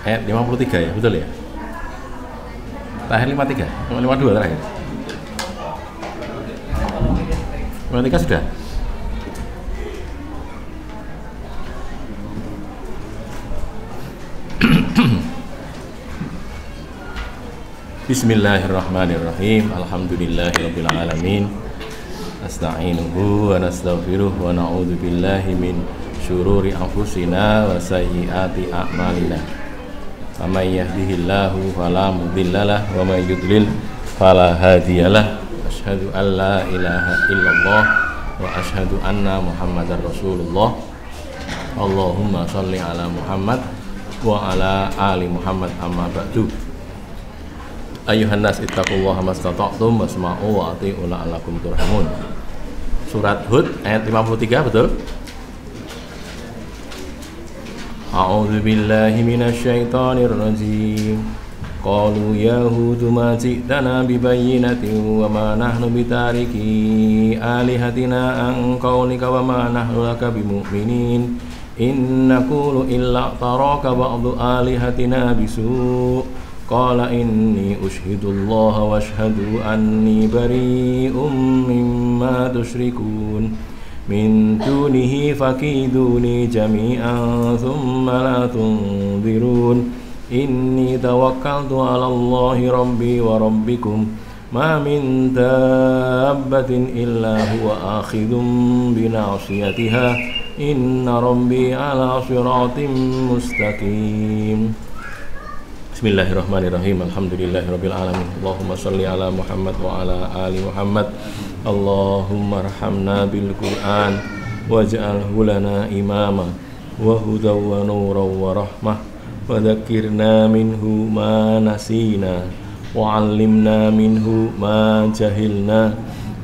Ayat 53 ya, betul ya? Terakhir 53, 52 terakhir. 53 sudah? Bismillahirrahmanirrahim. Alhamdulillahirabbil alamin. Nasta'inuhu wa nastaghfiruh wa na'udzu billahi min syururi anfusina wa sayyiati a'malina. Faman yahdihillahu fala mudhillalah wa may yudlil fala hadiyalah. Asyhadu an la ilaha illallah wa asyhadu anna Muhammadar Rasulullah. Allahumma shalli ala Muhammad wa ala ali Muhammad amma ba'du. Ayuhan nas ittaqullaha mastata'tum wasma'u wa ati'u la'allakum turhamun. Surat Hud ayat 53, betul? A'udzu billahi minasy syaithanir rajim. Qalu ya Hud ma ji'tana bi bayyinatin wa ma nahnu bitariki alihatina an qaulika wa ma nahnu laka bimu'minin. In naqulu illa taraka ba'du alihatina bisu'. Qala inni ushhidullaha wa ashhadu anni bari'um mimma tusyrikun. Min dunihi fakiduni jami'an thumma la tunzirun. Inni tawakkaltu ala Allahi rabbi wa rabbikum. Ma min dabbatin illa huwa akhidhum binasiyatiha. Inna rabbi ala siratim mustaqim. Bismillahirrahmanirrahim. Alhamdulillahirabbil alamin. Allahumma shalli ala Muhammad wa ala ali Muhammad. Allahumma arhamna bil Qur'an waj'alhu lana imama wa hudaw wa nuran wa rahmah wa dhakkirna minhu ma nasina wa 'allimna minhu ma jahilna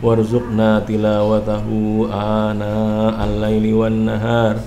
warzuqna tilawatahu ana al-laili wan nahar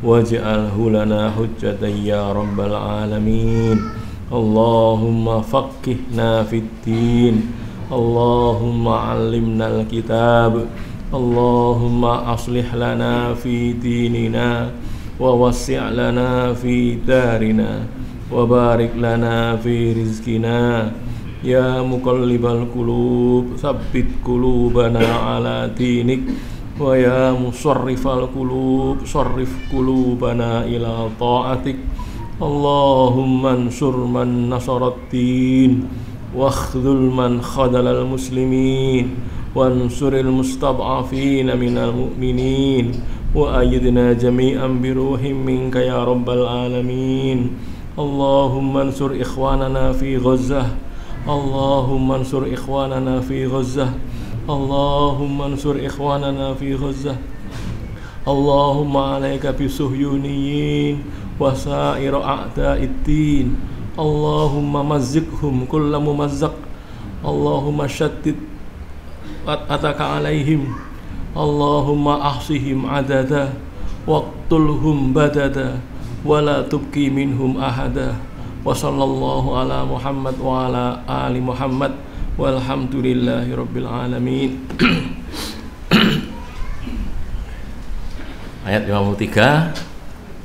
waj'alhu lana hujjatan ya rabbal alamin. Allahumma faqqihna fid din. Allahumma 'allimna al-kitab. Allahumma aslih lana fi dinina wa wassi' lana fi darina wa barik lana fi rizqina. Ya muqallibal qulub tsabbit qulubana ala dinik wa ya musarrifal qulub sarrif qulubana ila ta'atik. Allahumma ansur man nasaraddin wakhdhul man khadalal muslimin wansuril mustad'afina minal mu'minin wa ayyidna jami'an biruhim minka ya rabbal alamin. Allahumma ansur ikhwanana fi Ghazzah. Allahumma ansur ikhwanana fi Ghazzah. Allahumma ansur ikhwanana fi Ghazzah. Allahumma alayka bisuhyuniyin wa sa'ira a'da'iddin. Allahumma mazziqhum kulla mumazzaq. Allahumma shaddid ataka alaihim. Allahumma ahsihim adada waqtulhum badada wa la tubqi minhum ahada. Wa sallallahu ala Muhammad wa ala ali Muhammad walhamdulillahi rabbil alamin. Ayat 53.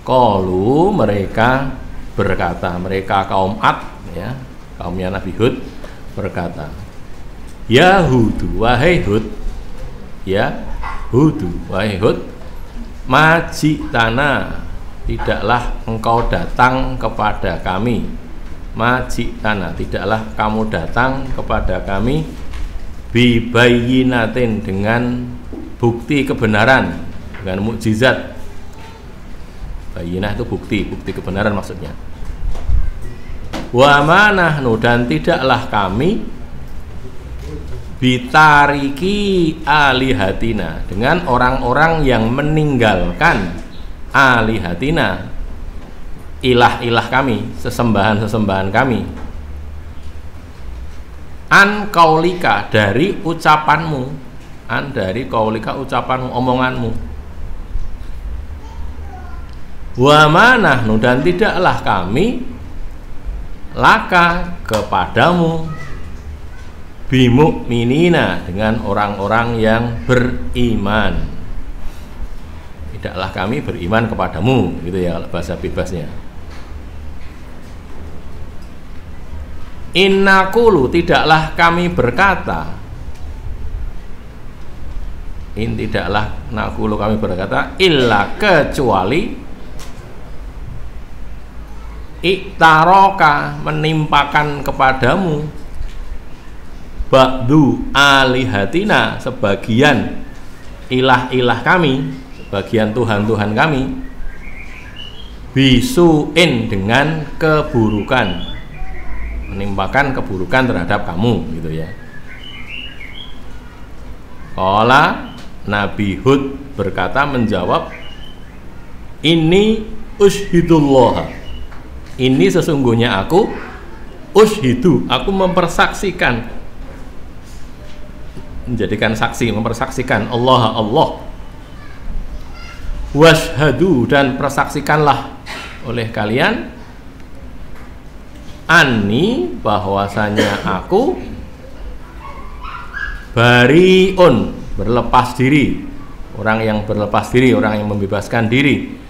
Qalu, mereka berkata, mereka kaum Ad, ya, kaumnya Nabi Hud berkata, ya Hud, wahai Hud, ya Hud, wahai Hud, Majitana, tidaklah engkau datang kepada kami. Majitana, tidaklah kamu datang kepada kami. Bibayinatin, dengan bukti kebenaran, dengan mukjizat. Bayinah itu bukti kebenaran maksudnya. Wa ma nahnu, dan tidaklah kami bitariki alihatina, dengan orang-orang yang meninggalkan alihatina, ilah-ilah kami, sesembahan-sesembahan kami. An kaulika, dari ucapanmu. An, dari kaulika, ucapanmu, omonganmu. Wa ma nahnu, dan tidaklah kami laka, kepadamu, bimukminina, dengan orang-orang yang beriman. Tidaklah kami beriman kepadamu, gitu ya kalau bahasa bebasnya. Innaqulu, tidaklah kami berkata. Tidaklah naqulu, kami berkata, illa, kecuali iktaroka, menimpakan kepadamu, ba'du alihatina, sebagian ilah-ilah kami, sebagian Tuhan-Tuhan kami, bisuin, dengan keburukan, menimpakan keburukan terhadap kamu, gitu ya. Qala, Nabi Hud berkata, menjawab, ini ushidullah, ini sesungguhnya aku, ushidu, aku mempersaksikan, menjadikan saksi, mempersaksikan Allah, washhadu, dan persaksikanlah oleh kalian, anni, bahwasanya aku, bariun, berlepas diri, orang yang berlepas diri, orang yang membebaskan diri,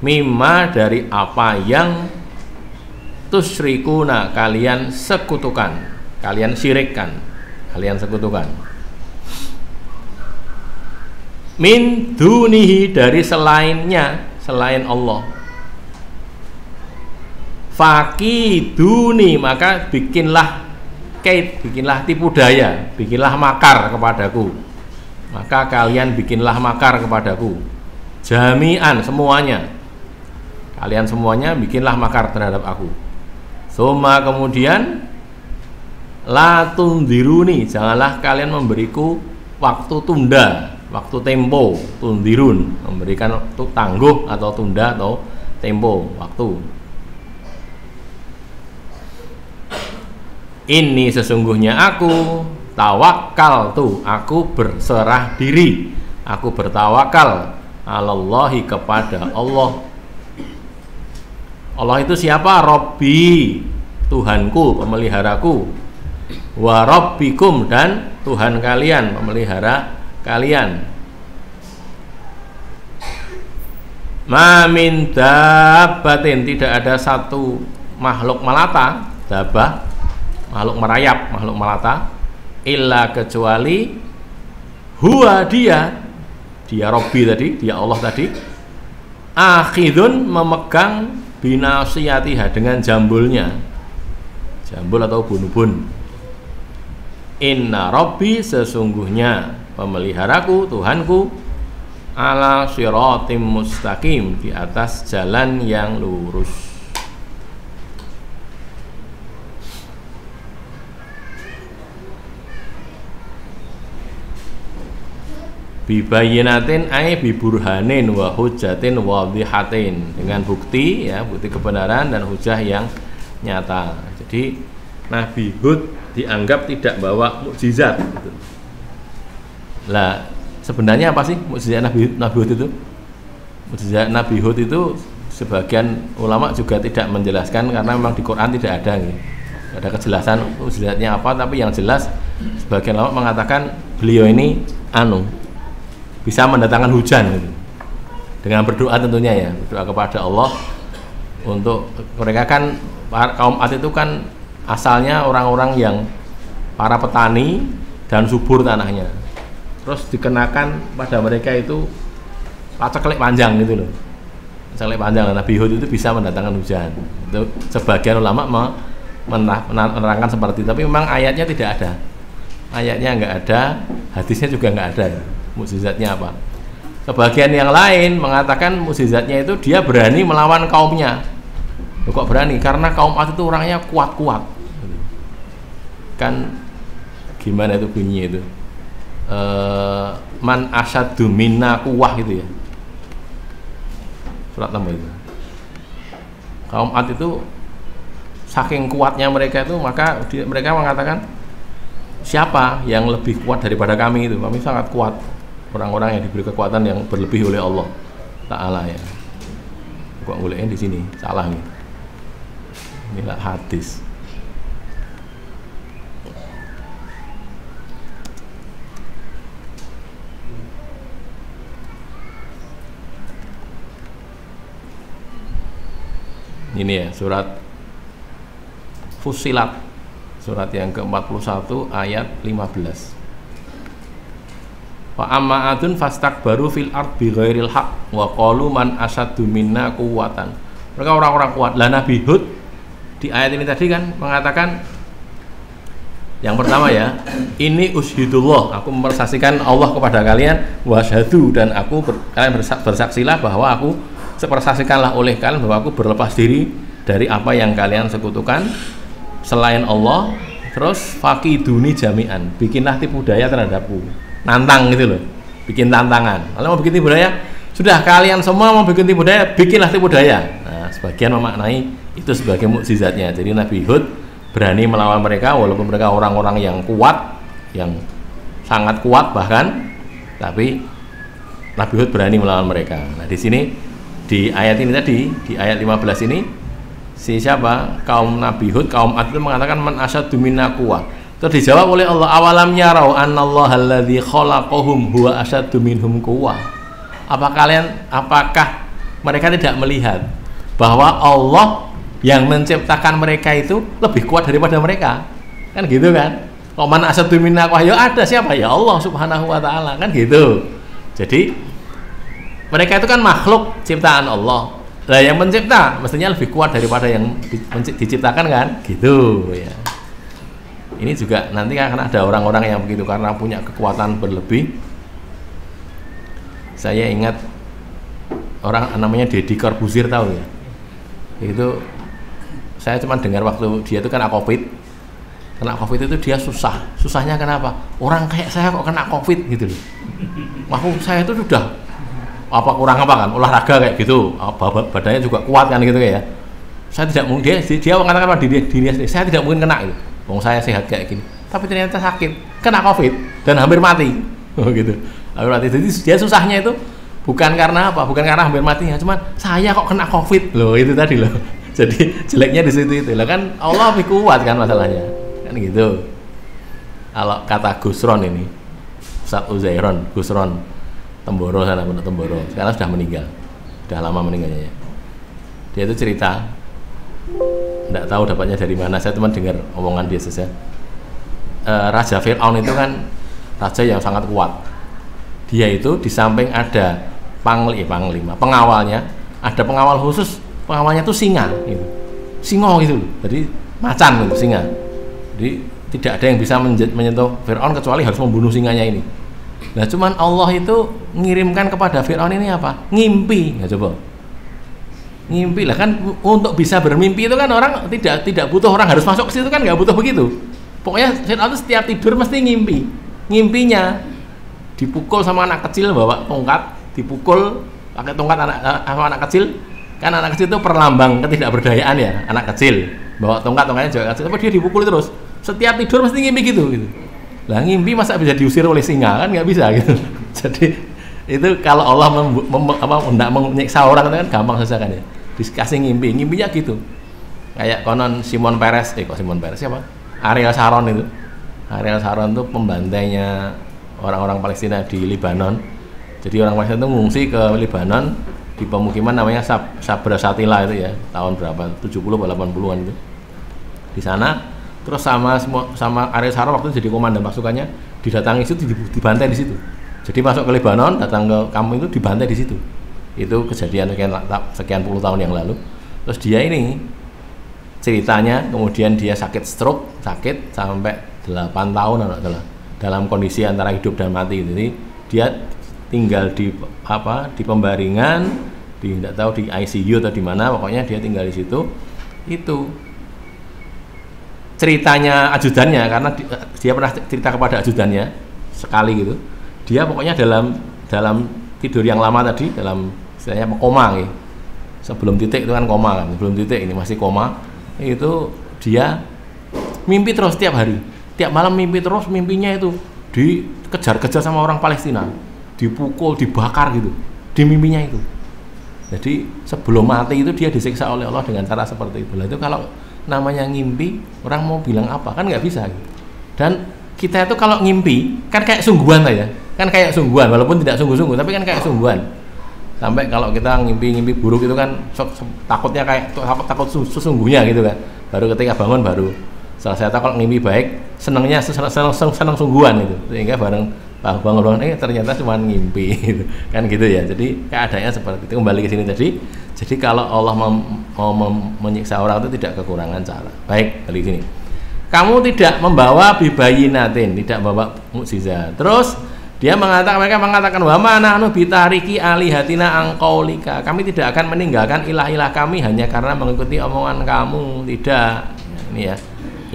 mimma, dari apa yang tusyrikuna, kalian sekutukan, kalian syirikkan, kalian sekutukan, min dunihi, dari selainnya, selain Allah. Fakiduni, maka bikinlah kait, bikinlah tipu daya, bikinlah makar kepadaku, maka kalian bikinlah makar kepadaku, jami'an, semuanya, kalian semuanya bikinlah makar terhadap aku. Suma, kemudian, la tundiruni, janganlah kalian memberiku waktu tunda, waktu tempo, tundirun, memberikan waktu tangguh atau tunda atau tempo, waktu. Ini sesungguhnya aku, tawakal tuh, aku berserah diri, aku bertawakal, alallahi, kepada Allah. Allah itu siapa? Robbi, Tuhanku, pemeliharaku. Wa robbikum, dan Tuhan kalian, pemelihara kalian. Ma min dabbatin, tidak ada satu makhluk melata, dabbah, makhluk merayap, makhluk melata, illa, kecuali huwa, dia Robbi tadi, dia Allah tadi, akhidun, memegang, binasiyatiha, dengan jambulnya, jambul atau bun-bun. Inna Robbi, sesungguhnya pemeliharaku, Tuhanku, ala siratim mustaqim, di atas jalan yang lurus. Bibayinatin, ay biburhanin wa hujjatin wadhihatin, dengan bukti, ya, bukti kebenaran dan hujah yang nyata. Jadi Nabi Hud dianggap tidak bawa mukjizat, gitu. Lah, sebenarnya apa sih mukjizat Nabi Hud itu? Mukjizat Nabi Hud itu sebagian ulama juga tidak menjelaskan, karena memang di Quran tidak ada, gitu. Tidak ada kejelasan mukjizatnya apa, tapi yang jelas sebagian ulama mengatakan beliau ini bisa mendatangkan hujan, gitu. Dengan berdoa tentunya, ya, berdoa kepada Allah. Untuk mereka kan, kaum Ad itu kan asalnya orang-orang yang para petani dan subur tanahnya, terus dikenakan pada mereka itu paceklik panjang gitu loh. Paceklik panjang. Nabi Hud itu bisa mendatangkan hujan. Itu sebagian ulama menerangkan seperti itu, tapi memang ayatnya tidak ada. Ayatnya nggak ada, hadisnya juga nggak ada. Mukjizatnya apa? Sebagian yang lain mengatakan mukjizatnya itu dia berani melawan kaumnya. Loh, kok berani? Karena kaum Ad itu orangnya kuat-kuat. Kan gimana itu bunyinya itu? Man asyaddu minna quwwah gitu ya. Surat tambah itu. Kaum Ad itu saking kuatnya mereka itu, maka mereka mengatakan siapa yang lebih kuat daripada kami itu? Kami sangat kuat. Orang-orang yang diberi kekuatan yang berlebih oleh Allah Ta'ala ya. Kok nguleknya di sini salah nih. Inilah hadis. Ini ya surat Fussilat, surat yang ke-41 ayat 15. Wa amma adun fastakbaru fil ard bighairil haq wa qalu man asyaddu minna quwwatan. Mereka orang-orang kuat. Lah Nabi Hud di ayat ini tadi kan mengatakan yang pertama ya, ini ushidullah, aku mempersaksikan Allah kepada kalian, wasyhadu, dan kalian bersaksilah bahwa aku sepersaksikanlah oleh kalian bahwa aku berlepas diri dari apa yang kalian sekutukan selain Allah. Terus fakiduni jami'an, bikinlah tipu daya terhadapku, nantang gitu loh, bikin tantangan. Kalau mau bikin tipu daya, sudah kalian semua mau bikin tipu daya, bikinlah tipu daya. Nah, sebagian memaknai itu sebagai mukjizatnya. Jadi Nabi Hud berani melawan mereka walaupun mereka orang-orang yang kuat, yang sangat kuat bahkan, tapi Nabi Hud berani melawan mereka. Nah, di sini di ayat ini tadi, di ayat 15 ini, si siapa? Kaum Nabi Hud, kaum Ad itu mengatakan man asyaddu minna quwwah. Terus dijawab oleh Allah, awalam yarau annallaha alladzi khalaqahum huwa asyaddu minhum quwwah. Apakah mereka tidak melihat bahwa Allah yang menciptakan mereka itu lebih kuat daripada mereka? Kan gitu kan? Kok man asyaddu minna quwwah, ya ada siapa? Ya Allah Subhanahu wa taala, kan gitu. Jadi mereka itu kan makhluk ciptaan Allah. Lah yang mencipta mestinya lebih kuat daripada yang diciptakan kan? Gitu ya. Ini juga nanti akan ada orang-orang yang begitu karena punya kekuatan berlebih. Saya ingat orang namanya Deddy Corbuzier, tahu ya? Itu saya cuma dengar waktu dia itu kena COVID. Kena COVID itu dia susah. Susahnya kenapa? Orang kayak saya kok kena COVID gitu loh. Waktu saya itu sudah apa kurang apa kan? Olahraga kayak gitu. Badannya juga kuat kan gitu ya. Saya tidak mungkin dia mengatakan pada dirinya sendiri, saya tidak mungkin kena itu. Wong saya sehat kayak gini, tapi ternyata sakit, kena COVID dan hampir mati. Oh gitu. Hampir mati. Jadi dia susahnya itu bukan karena apa? Bukan karena hampir matinya, cuman saya kok kena COVID. Loh, itu tadi loh. Jadi jeleknya di situ itu. Lah kan Allah lebih kuat kan masalahnya. Kan gitu. Kalau kata Gusron ini, Ustaz Uzairon, Gusron Temboro sana, Pondok Temboro. Sekarang sudah meninggal. Sudah lama meninggalnya. Dia itu cerita, tidak tahu dapatnya dari mana, saya cuma dengar omongan dia saja. Raja Fir'aun itu kan raja yang sangat kuat. Dia itu di samping ada panglima, pengawalnya, ada pengawal khusus, pengawalnya itu singa gitu. Singo gitu loh. Jadi macan gitu, singa. Jadi tidak ada yang bisa menyentuh Fir'aun kecuali harus membunuh singanya ini. Nah, cuman Allah itu ngirimkan kepada Fir'aun ini apa? Ngimpi. Ya coba. Ngimpi lah kan, untuk bisa bermimpi itu kan orang tidak butuh orang harus masuk ke situ kan, nggak butuh begitu. Pokoknya Fir'aun itu setiap tidur mesti ngimpi. Ngimpinya dipukul sama anak kecil bawa tongkat, dipukul pakai tongkat anak kecil. Kan anak kecil itu perlambang ketidakberdayaan ya, anak kecil bawa tongkatnya juga kecil, tapi dia dipukul terus. Setiap tidur mesti ngimpi gitu. Lah ngimpi masa bisa diusir oleh singa, kan nggak bisa gitu. Jadi itu kalau Allah hendak menyiksa orang itu kan gampang saja kan ya. Dikasih ngimpinya gitu. Kayak konon Simon Peres siapa? Ariel Sharon itu. Ariel Sharon itu pembantainya orang-orang Palestina di Lebanon. Jadi orang Palestina itu ngungsi ke Lebanon di pemukiman namanya Sabra Shatila itu ya, tahun berapa? 70 atau 80-an itu. Di sana terus sama Ariel Sharon waktu itu jadi komandan pasukannya, didatangi situ, dibantai di situ. Jadi masuk ke Lebanon, datang ke kampung itu dibantai di situ. Itu kejadian sekian puluh tahun yang lalu. Terus dia ini ceritanya kemudian dia sakit stroke, sakit sampai 8 tahun dalam kondisi antara hidup dan mati. Jadi dia tinggal di di pembaringan, tidak tahu di ICU atau di mana, pokoknya dia tinggal di situ. Itu ceritanya ajudannya, karena dia pernah cerita kepada ajudannya sekali gitu. Dia pokoknya dalam tidur yang lama tadi, dalam istilahnya koma gitu. Sebelum titik itu kan koma kan, sebelum titik ini masih koma. Itu dia mimpi terus tiap hari, tiap malam mimpi terus, mimpinya itu dikejar-kejar sama orang Palestina, dipukul, dibakar gitu di mimpinya itu. Jadi sebelum mati itu dia disiksa oleh Allah dengan cara seperti itu. Nah, itu kalau namanya ngimpi, orang mau bilang apa kan nggak bisa gitu. Dan kita itu kalau ngimpi kan kayak sungguhan aja, kan kayak sungguhan walaupun tidak sungguh-sungguh, tapi kan kayak sungguhan. Sampai kalau kita ngimpi buruk itu kan takutnya kayak takut sesungguhnya gitu kan. Baru ketika bangun baru selesai. Atau kalau ngimpi baik senangnya senang sungguhan gitu, sehingga bangun ternyata cuma ngimpi gitu. Kan gitu ya. Jadi keadaannya seperti itu. Kembali ke sini tadi. Jadi kalau Allah mau menyiksa orang itu tidak kekurangan cara. Baik, balik sini. Kamu tidak membawa bibayinatin, tidak membawa mukjizat. Terus mereka mengatakan wa ma nahnu bitariki alihatina angqaulika. Kami tidak akan meninggalkan ilah-ilah kami hanya karena mengikuti omongan kamu. Tidak. Ini ya.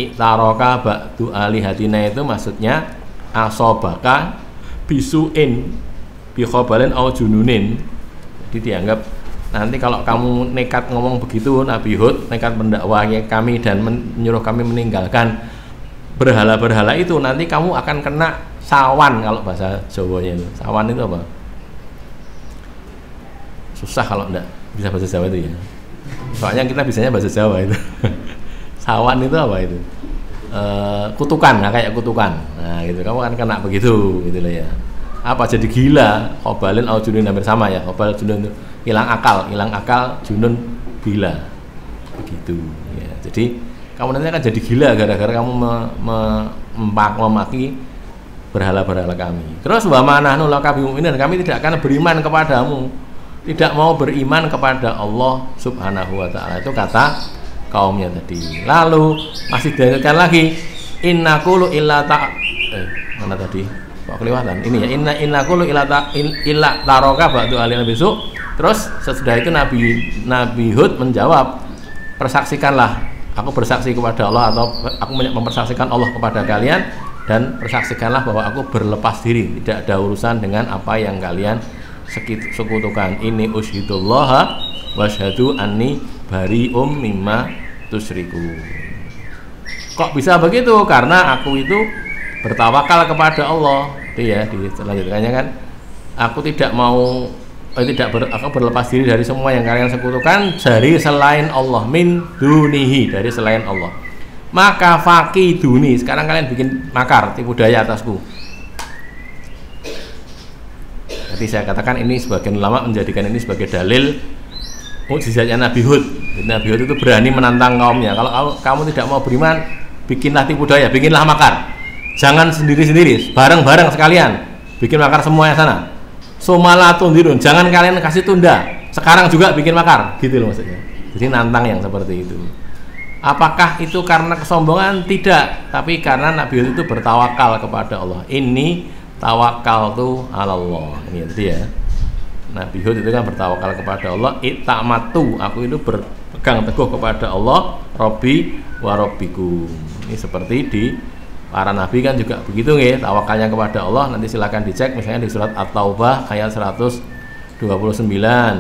Iktaroka ba'du alihatina itu maksudnya asobaka bisuin bi khobalin au jununin. Jadi dianggap nanti kalau kamu nekat ngomong begitu, Nabi Hud nekat mendakwahi kami dan menyuruh kami meninggalkan berhala-berhala itu, nanti kamu akan kena sawan. Kalau bahasa Jawanya itu sawan itu apa? Susah kalau enggak bisa bahasa Jawa itu ya, soalnya kita bisanya bahasa Jawa itu. Sawan itu apa itu? Kutukan, nah kayak kutukan. Nah gitu, kamu akan kena begitu gitu lah ya. Apa jadi gila? Khobalin au junun hampir sama ya. Khobal junun itu hilang akal, junun gila. Begitu ya. Jadi kamu nanti akan jadi gila gara-gara kamu memaki berhala-berhala kami. Terus wa ma nahnu laka bimu'minin, kami tidak akan beriman kepadamu. Tidak mau beriman kepada Allah Subhanahu wa taala. Itu kata kaumnya tadi. Lalu masih dilanjutkan lagi, innaqulu illa mana tadi? Kok kelewatan? Ini ya, innaqulu illa taraka ba'du alina besok. Terus sesudah itu Nabi Hud menjawab, persaksikanlah, aku bersaksi kepada Allah, atau aku mempersaksikan Allah kepada kalian, dan persaksikanlah bahwa aku berlepas diri, tidak ada urusan dengan apa yang kalian sekutukan. Ini ushidullaha wasyhadu anni bari'um mimma tusyriku. Kok bisa begitu? Karena aku itu bertawakal kepada Allah. Itu ya, selanjutnya kan aku aku berlepas diri dari semua yang kalian sekutukan dari selain Allah, min dunihi, dari selain Allah. Maka fakiduni, sekarang kalian bikin makar, tipu daya atasku. Jadi saya katakan ini sebagian ulama menjadikan ini sebagai dalil mukjizatnya Nabi Hud. Nabi Hud itu berani menantang kaumnya. Kalau kamu tidak mau beriman, bikinlah tipu daya, bikinlah makar. Jangan sendiri-sendiri, bareng-bareng sekalian bikin makar semuanya sana. Somalatun dirun, jangan kalian kasih tunda, sekarang juga bikin makar, gitu loh maksudnya. Jadi nantang yang seperti itu. Apakah itu karena kesombongan? Tidak, tapi karena Nabi Hud itu bertawakal kepada Allah. Ini tawakal tuh Allah. Ini tadi ya. Nabi Hud itu kan bertawakal kepada Allah. Itamatu, aku itu berpegang teguh kepada Allah. Robbi wa robbikum. Ini seperti di para nabi kan juga begitu ya, tawakalnya kepada Allah. Nanti silakan dicek misalnya di surat At-Taubah ayat 129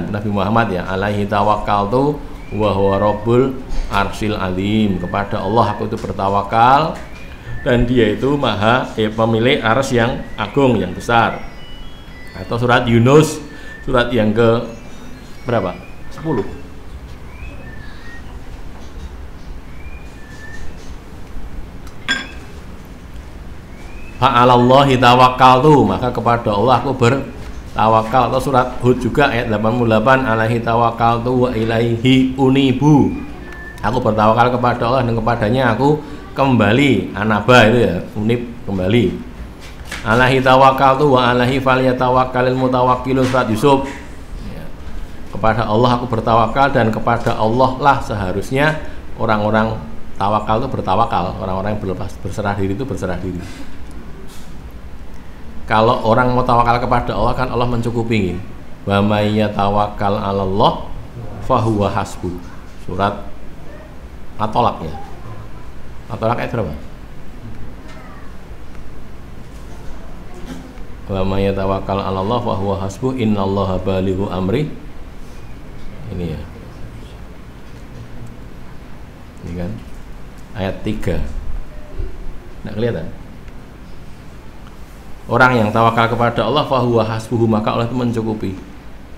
Nabi Muhammad ya, alaihi tawakkaltu wa huwa rabbul arsyil azim. Kepada Allah aku itu bertawakal dan dia itu pemilik arsy yang agung, yang besar. Atau surat Yunus, surat yang ke berapa? 10. Fa'alallahi tawakkaltu, maka kepada Allah aku bertawakal. Atau surat Hud juga ayat 88, alaihi tawakkaltu wa ilaihi unibu. Aku bertawakal kepada Allah dan kepadanya aku kembali. Anaba itu ya, unib, kembali. Alaihi tawakkaltu wa alaihi falyatawakkalul mutawakkilun, surat Yusuf. Ya. Kepada Allah aku bertawakal dan kepada Allah lah seharusnya orang-orang tawakal itu bertawakal, orang-orang yang berserah diri itu berserah diri. Kalau orang mau tawakal kepada Allah kan Allah mencukupi. Wa may yatawakkal 'alallah fahuwa hasbuh. Surat At-Tolak ya. At-Tolak ayat berapa? Wa may yatawakkal 'alallah fahuwa hasbuh innallaha balighu amri. Ini ya. Ini kan ayat 3. Enggak kelihatan? Orang yang tawakal kepada Allah fahuwa hasbuhu, maka Allah itu mencukupi.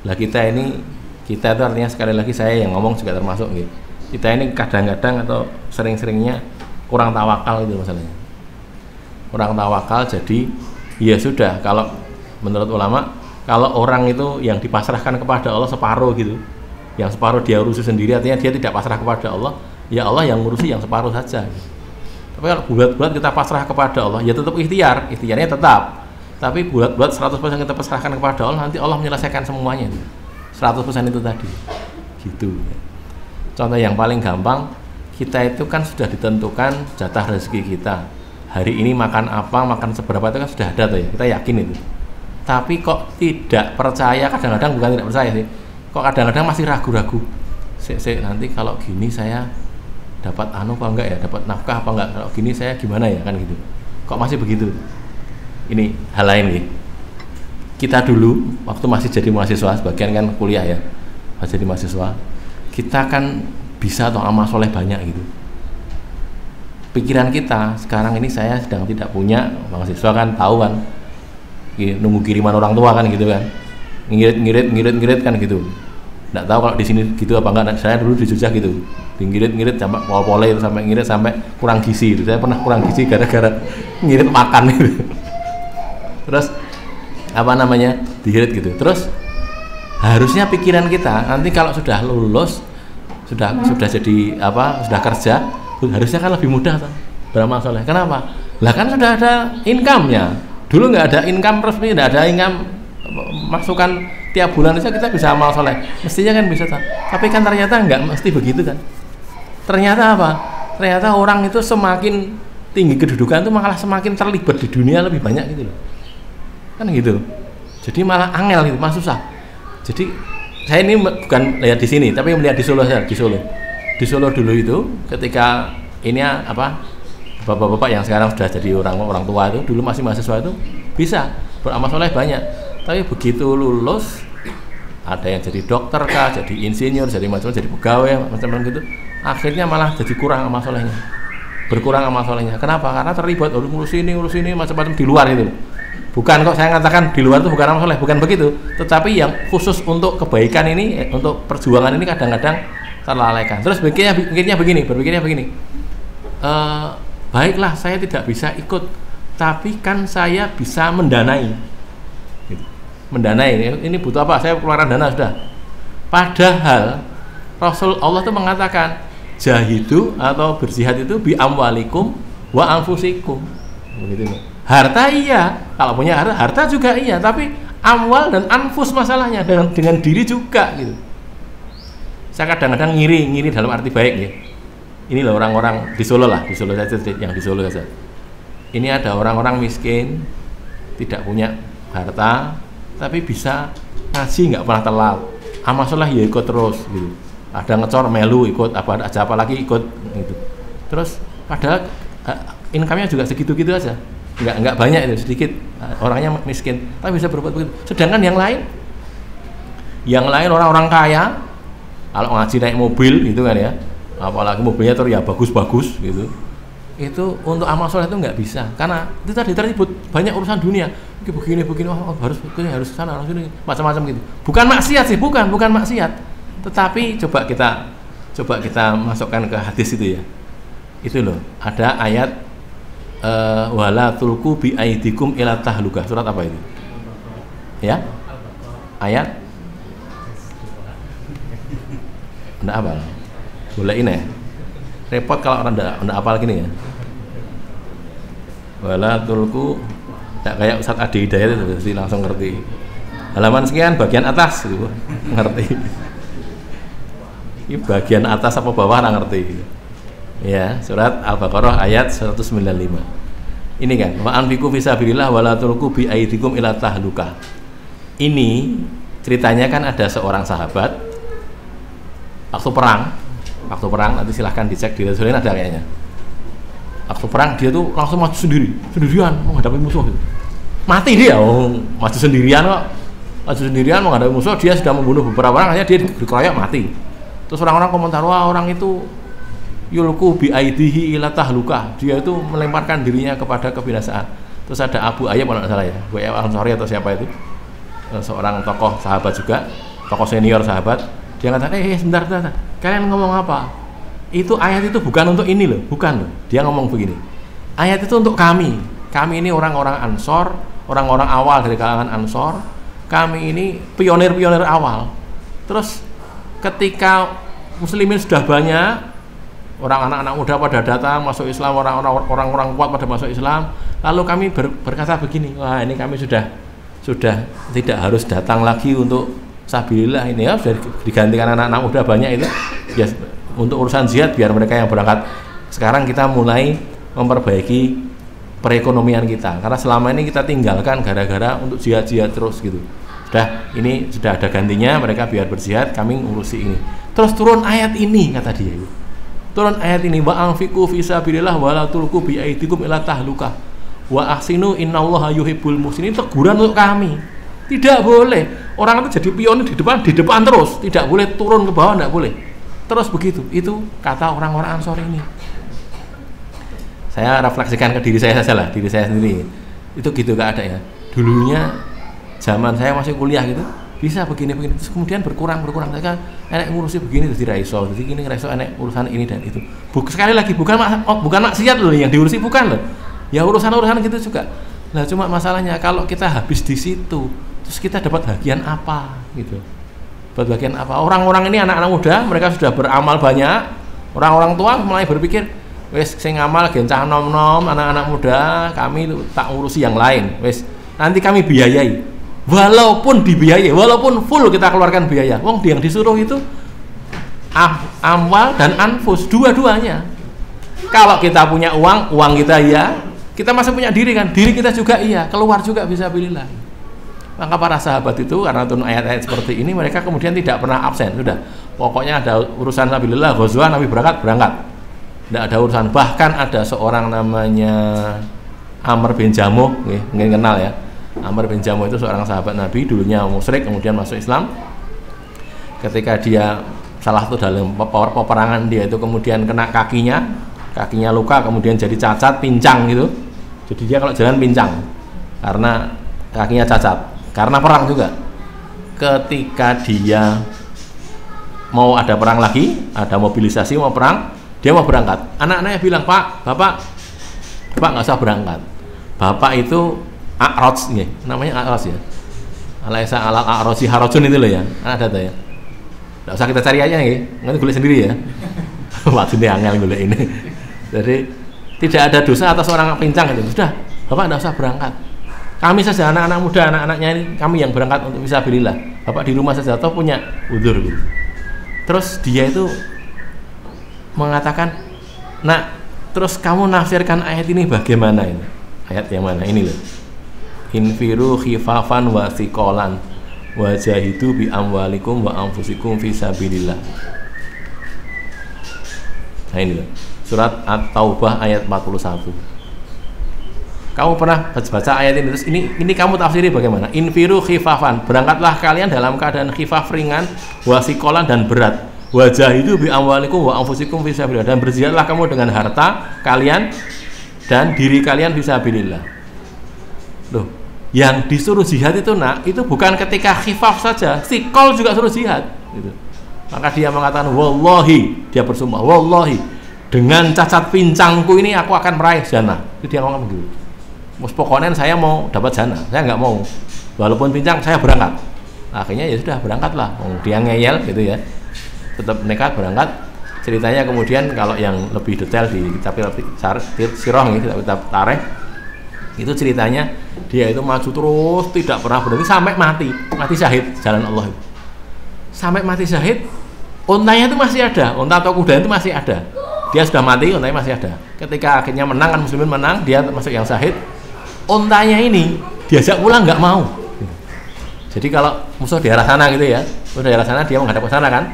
Lah kita itu artinya sekali lagi saya yang ngomong juga termasuk gitu. Kita ini kadang-kadang atau sering-seringnya kurang tawakal itu masalahnya. Kurang tawakal, jadi ya sudah, kalau menurut ulama kalau orang itu yang dipasrahkan kepada Allah separuh gitu, yang separuh dia urusi sendiri, artinya dia tidak pasrah kepada Allah, ya Allah yang ngurusi yang separuh saja gitu. Tapi kalau bulat-bulat kita pasrah kepada Allah, ya tetap ikhtiarnya tetap. Tapi bulat-bulat 100% kita pasrahkan kepada Allah, nanti Allah menyelesaikan semuanya. 100% itu tadi. Gitu. Contoh yang paling gampang, kita itu kan sudah ditentukan jatah rezeki kita. Hari ini makan apa, makan seberapa itu kan sudah ada tuh ya. Kita yakin itu. Tapi kok tidak percaya, kadang-kadang bukan tidak percaya sih. Kok kadang-kadang masih ragu-ragu. Nanti kalau gini saya dapat apa enggak ya, dapat nafkah apa enggak, kalau gini saya gimana ya, kan gitu. Kok masih begitu? Ini hal lain nih. Kita dulu waktu masih jadi mahasiswa, sebagian kan kuliah ya, masih jadi mahasiswa, kita kan bisa atau amal soleh banyak gitu. Pikiran kita sekarang ini, saya sedang tidak punya, mahasiswa kan tahu kan, nunggu kiriman orang tua kan gitu kan, ngirit kan gitu. Nggak tahu kalau di sini gitu apa enggak. Saya dulu di Jogja gitu, ngirit sampai pol-pole itu, sampai ngirit sampai kurang gizi itu. Saya pernah kurang gizi gara-gara ngirit makan gitu. Terus dihirit gitu. Terus harusnya pikiran kita nanti kalau sudah lulus, sudah jadi sudah kerja, harusnya kan lebih mudah tuh beramal soleh. Kenapa? Lah kan sudah ada income-nya. Dulu nggak ada income resmi, nggak ada income masukan tiap bulan saja kita bisa amal soleh, mestinya kan bisa. Tapi kan ternyata nggak mesti begitu kan. Ternyata apa? Ternyata orang itu semakin tinggi kedudukan itu malah semakin terlibat di dunia lebih banyak gitu loh, kan gitu. Jadi malah angel gitu, malah susah. Jadi saya ini bukan lihat di sini, tapi melihat di Solo saja. Di Solo dulu itu ketika ini bapak-bapak yang sekarang sudah jadi orang tua itu, dulu masih mahasiswa itu bisa beramal soleh banyak. Tapi begitu lulus, ada yang jadi dokter kah, jadi insinyur, jadi macam-macam, jadi pegawai, macam-macam gitu. Akhirnya malah jadi kurang amal solehnya, berkurang amal solehnya. Kenapa? Karena terlibat ngurus ini, macam-macam di luar itu. Bukan kok saya katakan di luar itu bukan amal soleh, bukan begitu. Tetapi yang khusus untuk kebaikan ini, untuk perjuangan ini kadang-kadang terlalaikan. Terus berpikirnya begini. Baiklah, saya tidak bisa ikut, tapi kan saya bisa mendanai. Mendanai ini butuh apa? Saya keluaran dana sudah. Padahal Rasul Allah itu mengatakan jahidu atau berjihad itu bi amwalikum wa anfusikum. Begitu. Harta iya, kalau punya harta juga iya, tapi amwal dan anfus masalahnya dengan diri juga gitu. Saya kadang-kadang ngiri dalam arti baik ya. Ini loh orang-orang di Solo saja, yang di Solo saja. Ini ada orang-orang miskin, tidak punya harta, tapi bisa ngaji nggak pernah telat, amal soleh ya ikut terus gitu. Ada ngecor melu ikut, apa lagi ikut gitu. Terus padahal income-nya juga segitu-gitu aja, nggak banyak itu, sedikit, orangnya miskin tapi bisa berbuat begitu. Sedangkan yang lain orang-orang kaya, kalau ngaji naik mobil gitu kan ya, apalagi mobilnya tuh ya bagus-bagus gitu, itu untuk amal soleh itu nggak bisa, karena itu tadi terlibat banyak urusan dunia, begini harus sana, harus ini, macam-macam gitu. Bukan maksiat sih, bukan maksiat, tetapi coba kita masukkan ke hadis itu ya. Itu loh, ada ayat wala tulku bi aidikum ila tahlukah. Surat apa itu? Ya? Ayat enggak hafal. Boleh ini ya? Repot kalau orang enggak hafal gini ya. Wala tulku Tidak kayak Ustadz Adi Hidayat itu pasti langsung ngerti. Halaman sekian bagian atas gitu, ngerti. Ini bagian atas apa bawah nggak ngerti. Ya, surat Al-Baqarah ayat 195. Ini kan, wa anfiqu fisabilillah wa la tulqu bi aidikum ila tahlukah. Ini ceritanya kan ada seorang sahabat waktu perang nanti silahkan dicek di Rasulullah ada kayaknya. Waktu perang dia tuh langsung maju sendirian menghadapi musuh gitu. Mati dia, maju sendirian kok. Maju sendirian menghadapi musuh, dia sudah membunuh beberapa orang, akhirnya dia dikeroyok mati. Terus orang-orang komentar, wah orang itu yulku bi aidihi ila tahlukah. Dia itu melemparkan dirinya kepada kebinasaan. Terus ada Abu Ayyub kalau tidak salah ya, Abu Ayyub Al-Ansari atau siapa itu, seorang tokoh sahabat juga, tokoh senior sahabat. Dia kata, sebentar, kalian ngomong apa? Itu ayat itu bukan untuk ini loh, bukan loh. Dia ngomong begini, ayat itu untuk kami ini orang-orang Ansor, orang-orang awal dari kalangan Ansor. Kami ini pionir-pionir awal. Terus ketika muslimin sudah banyak, orang anak-anak muda pada datang masuk Islam, orang-orang kuat pada masuk Islam, lalu kami berkata begini, wah ini kami sudah tidak harus datang lagi untuk sabilillah ini ya, sudah digantikan anak-anak muda banyak itu ya, untuk urusan jihad biar mereka yang berangkat. Sekarang kita mulai memperbaiki perekonomian kita, karena selama ini kita tinggalkan gara-gara untuk jihad terus gitu. Ini sudah ada gantinya, mereka biar berjihad, kami ngurusi ini. Terus turun ayat ini, kata dia. Turun ayat ini, wa anfiqu fisabilillah wa la tulqu bi aidikum ila tahlukah wa ahsinu innallaha yuhibbul muhsinin. Teguran untuk kami. Tidak boleh orang itu jadi pionir di depan terus, tidak boleh turun ke bawah, tidak boleh. Terus begitu. Itu kata orang-orang Ansor ini. Saya refleksikan ke diri saya saja lah, diri saya sendiri. Itu gitu keadaannya. Dulunya zaman saya masih kuliah gitu, bisa begini terus kemudian berkurang saya enek ngurusi begini terus diraiso, jadi gini raiso enek urusan ini dan itu. Sekali lagi bukan maksiat loh yang diurusi, bukan loh. Ya urusan gitu juga. Nah, cuma masalahnya kalau kita habis di situ, terus kita dapat bagian apa gitu. Dapat bagian apa? Orang-orang ini anak-anak muda, mereka sudah beramal banyak. Orang-orang tua mulai berpikir, wes sing ngamal gencah nom-nom, anak-anak muda, kami tak ngurusi yang lain. Wes nanti kami biayai. Walaupun dibiayai, walaupun full kita keluarkan biaya, wong yang disuruh itu amwal dan anfus, dua-duanya. Kalau kita punya uang kita iya, kita masih punya diri kan, diri kita juga iya, keluar juga fisabilillah. Maka para sahabat itu karena turun ayat-ayat seperti ini, mereka kemudian tidak pernah absen. Sudah, pokoknya ada urusan fisabilillah, ghazwan Nabi berangkat. Tidak ada urusan. Bahkan ada seorang namanya Amr bin Jamuh, mungkin kenal ya. Amr bin Jamuh itu seorang sahabat Nabi, dulunya musyrik kemudian masuk Islam. Ketika dia salah satu dalam peperangan, dia itu kemudian kena kakinya luka, kemudian jadi cacat, pincang gitu. Jadi dia kalau jalan pincang karena kakinya cacat, karena perang juga. Ketika dia mau ada perang lagi, ada mobilisasi mau perang, dia mau berangkat. Anak-anaknya bilang, Bapak nggak usah berangkat. Bapak itu A'raj, namanya A'raj ya. Alaisa alal a'rosi harajun itu loh ya. Ada tuh ya. Enggak usah kita cari aja nggih. Nanti golek sendiri ya. Waktu ini angel golek ini. Jadi tidak ada dosa atas orang pincang itu. Sudah, Bapak enggak usah berangkat. Kami saja anak-anak muda, anak-anaknya ini kami yang berangkat untuk fisabilillah. Bapak di rumah saja atau punya udzur gitu. Terus dia itu mengatakan, "Nak, terus kamu nafsirkan ayat ini bagaimana ini?" Ayat yang mana ini loh. Infiru khifafan wa thiqalan wa jahidu bi amwalikum wa anfusikum fisabilillah. Nah ini loh. Surat At-Taubah ayat 41. Kamu pernah baca ayat ini, terus ini kamu tafsiri bagaimana? Infiru khifafan, berangkatlah kalian dalam keadaan khifaf, ringan, wa thiqalan dan berat. Wa jahidu bi amwalikum wa anfusikum fisabilillah, dan berjihadlah kamu dengan harta kalian dan diri kalian fisabilillah. Loh, yang disuruh jihad itu itu bukan ketika khifaf saja, sikol juga suruh jihad gitu. Maka dia mengatakan wallahi, dia bersumpah wallahi, dengan cacat pincangku ini aku akan meraih jannah. Itu dia ngomong begitu. Pokoknya saya mau dapat jannah, saya nggak mau walaupun pincang, saya berangkat. Akhirnya ya sudah, berangkatlah. Dia ngeyel gitu ya, tetap nekat berangkat. Ceritanya kemudian kalau yang lebih detail di kitab sirah ini, kitab tarikh, Itu ceritanya, dia itu maju terus, tidak pernah berhenti sampai mati syahid jalan Allah itu. Sampai mati syahid, untanya itu masih ada, unta atau kuda itu masih ada. Dia sudah mati, untanya masih ada. Ketika akhirnya menang, kan muslimin menang, dia termasuk yang syahid. Untanya ini diajak pulang nggak mau. Jadi kalau musuh di arah sana gitu ya, musuh di arah sana, dia menghadap ke sana kan.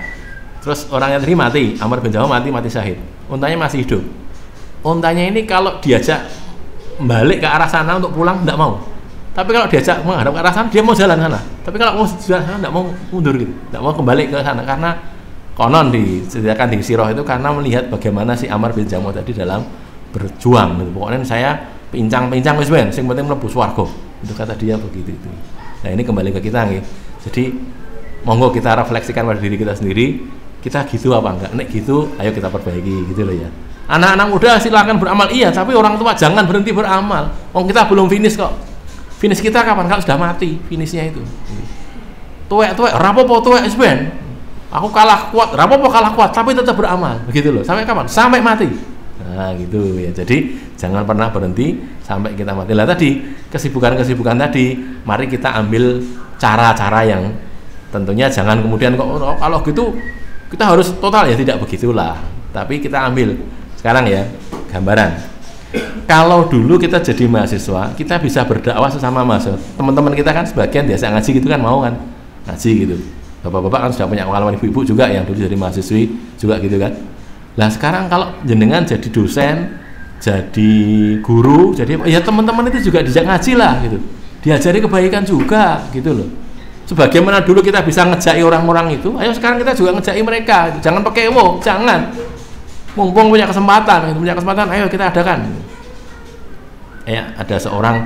Terus orangnya tadi mati, Amr bin Jamuh mati syahid. Untanya masih hidup. Untanya ini kalau diajak balik ke arah sana untuk pulang tidak mau. Tapi kalau diajak menghadap ke arah sana, dia mau jalan sana. Tapi kalau mau jalan sana tidak mau mundur gitu, tidak mau kembali ke sana karena konon disediakan di sirah itu karena melihat bagaimana si Amr bin Jamuh tadi dalam berjuang. Gitu. Pokoknya saya pincang wis ben, sing penting mlebu swarga. Itu kata dia begitu itu. Nah ini kembali ke kita nih. Jadi monggo kita refleksikan pada diri kita sendiri. Kita gitu apa enggak? Nek gitu, ayo kita perbaiki gitu loh ya. Anak-anak muda silakan beramal iya, tapi orang tua jangan berhenti beramal. Kita belum finish kok. Finish kita kapan? Kalau sudah mati, finishnya itu. Tuwek, rapopo tuwek ben. Aku kalah kuat, rapopo kalah kuat, tapi tetap beramal. Begitu loh. Sampai kapan? Sampai mati. Nah, gitu ya. Jadi jangan pernah berhenti sampai kita mati. Lah tadi kesibukan tadi, mari kita ambil cara-cara yang tentunya jangan kemudian kok kalau gitu kita harus total ya, tidak begitulah. Tapi kita ambil sekarang ya gambaran. Kalau dulu kita jadi mahasiswa, kita bisa berdakwah sesama mahasiswa. Teman-teman kita kan sebagian biasa ngaji gitu kan, mau kan ngaji gitu. Bapak-bapak kan sudah punya pengalaman, ibu-ibu juga yang dulu jadi mahasiswi juga gitu kan. Lah sekarang kalau jenengan jadi dosen, jadi guru, jadi ya teman-teman itu juga dijak ngaji lah gitu. Diajari kebaikan juga gitu loh. Sebagaimana dulu kita bisa ngejai orang-orang itu, ayo sekarang kita juga ngejai mereka. Jangan pakai jangan. Mumpung punya kesempatan, ayo kita adakan. Ada seorang,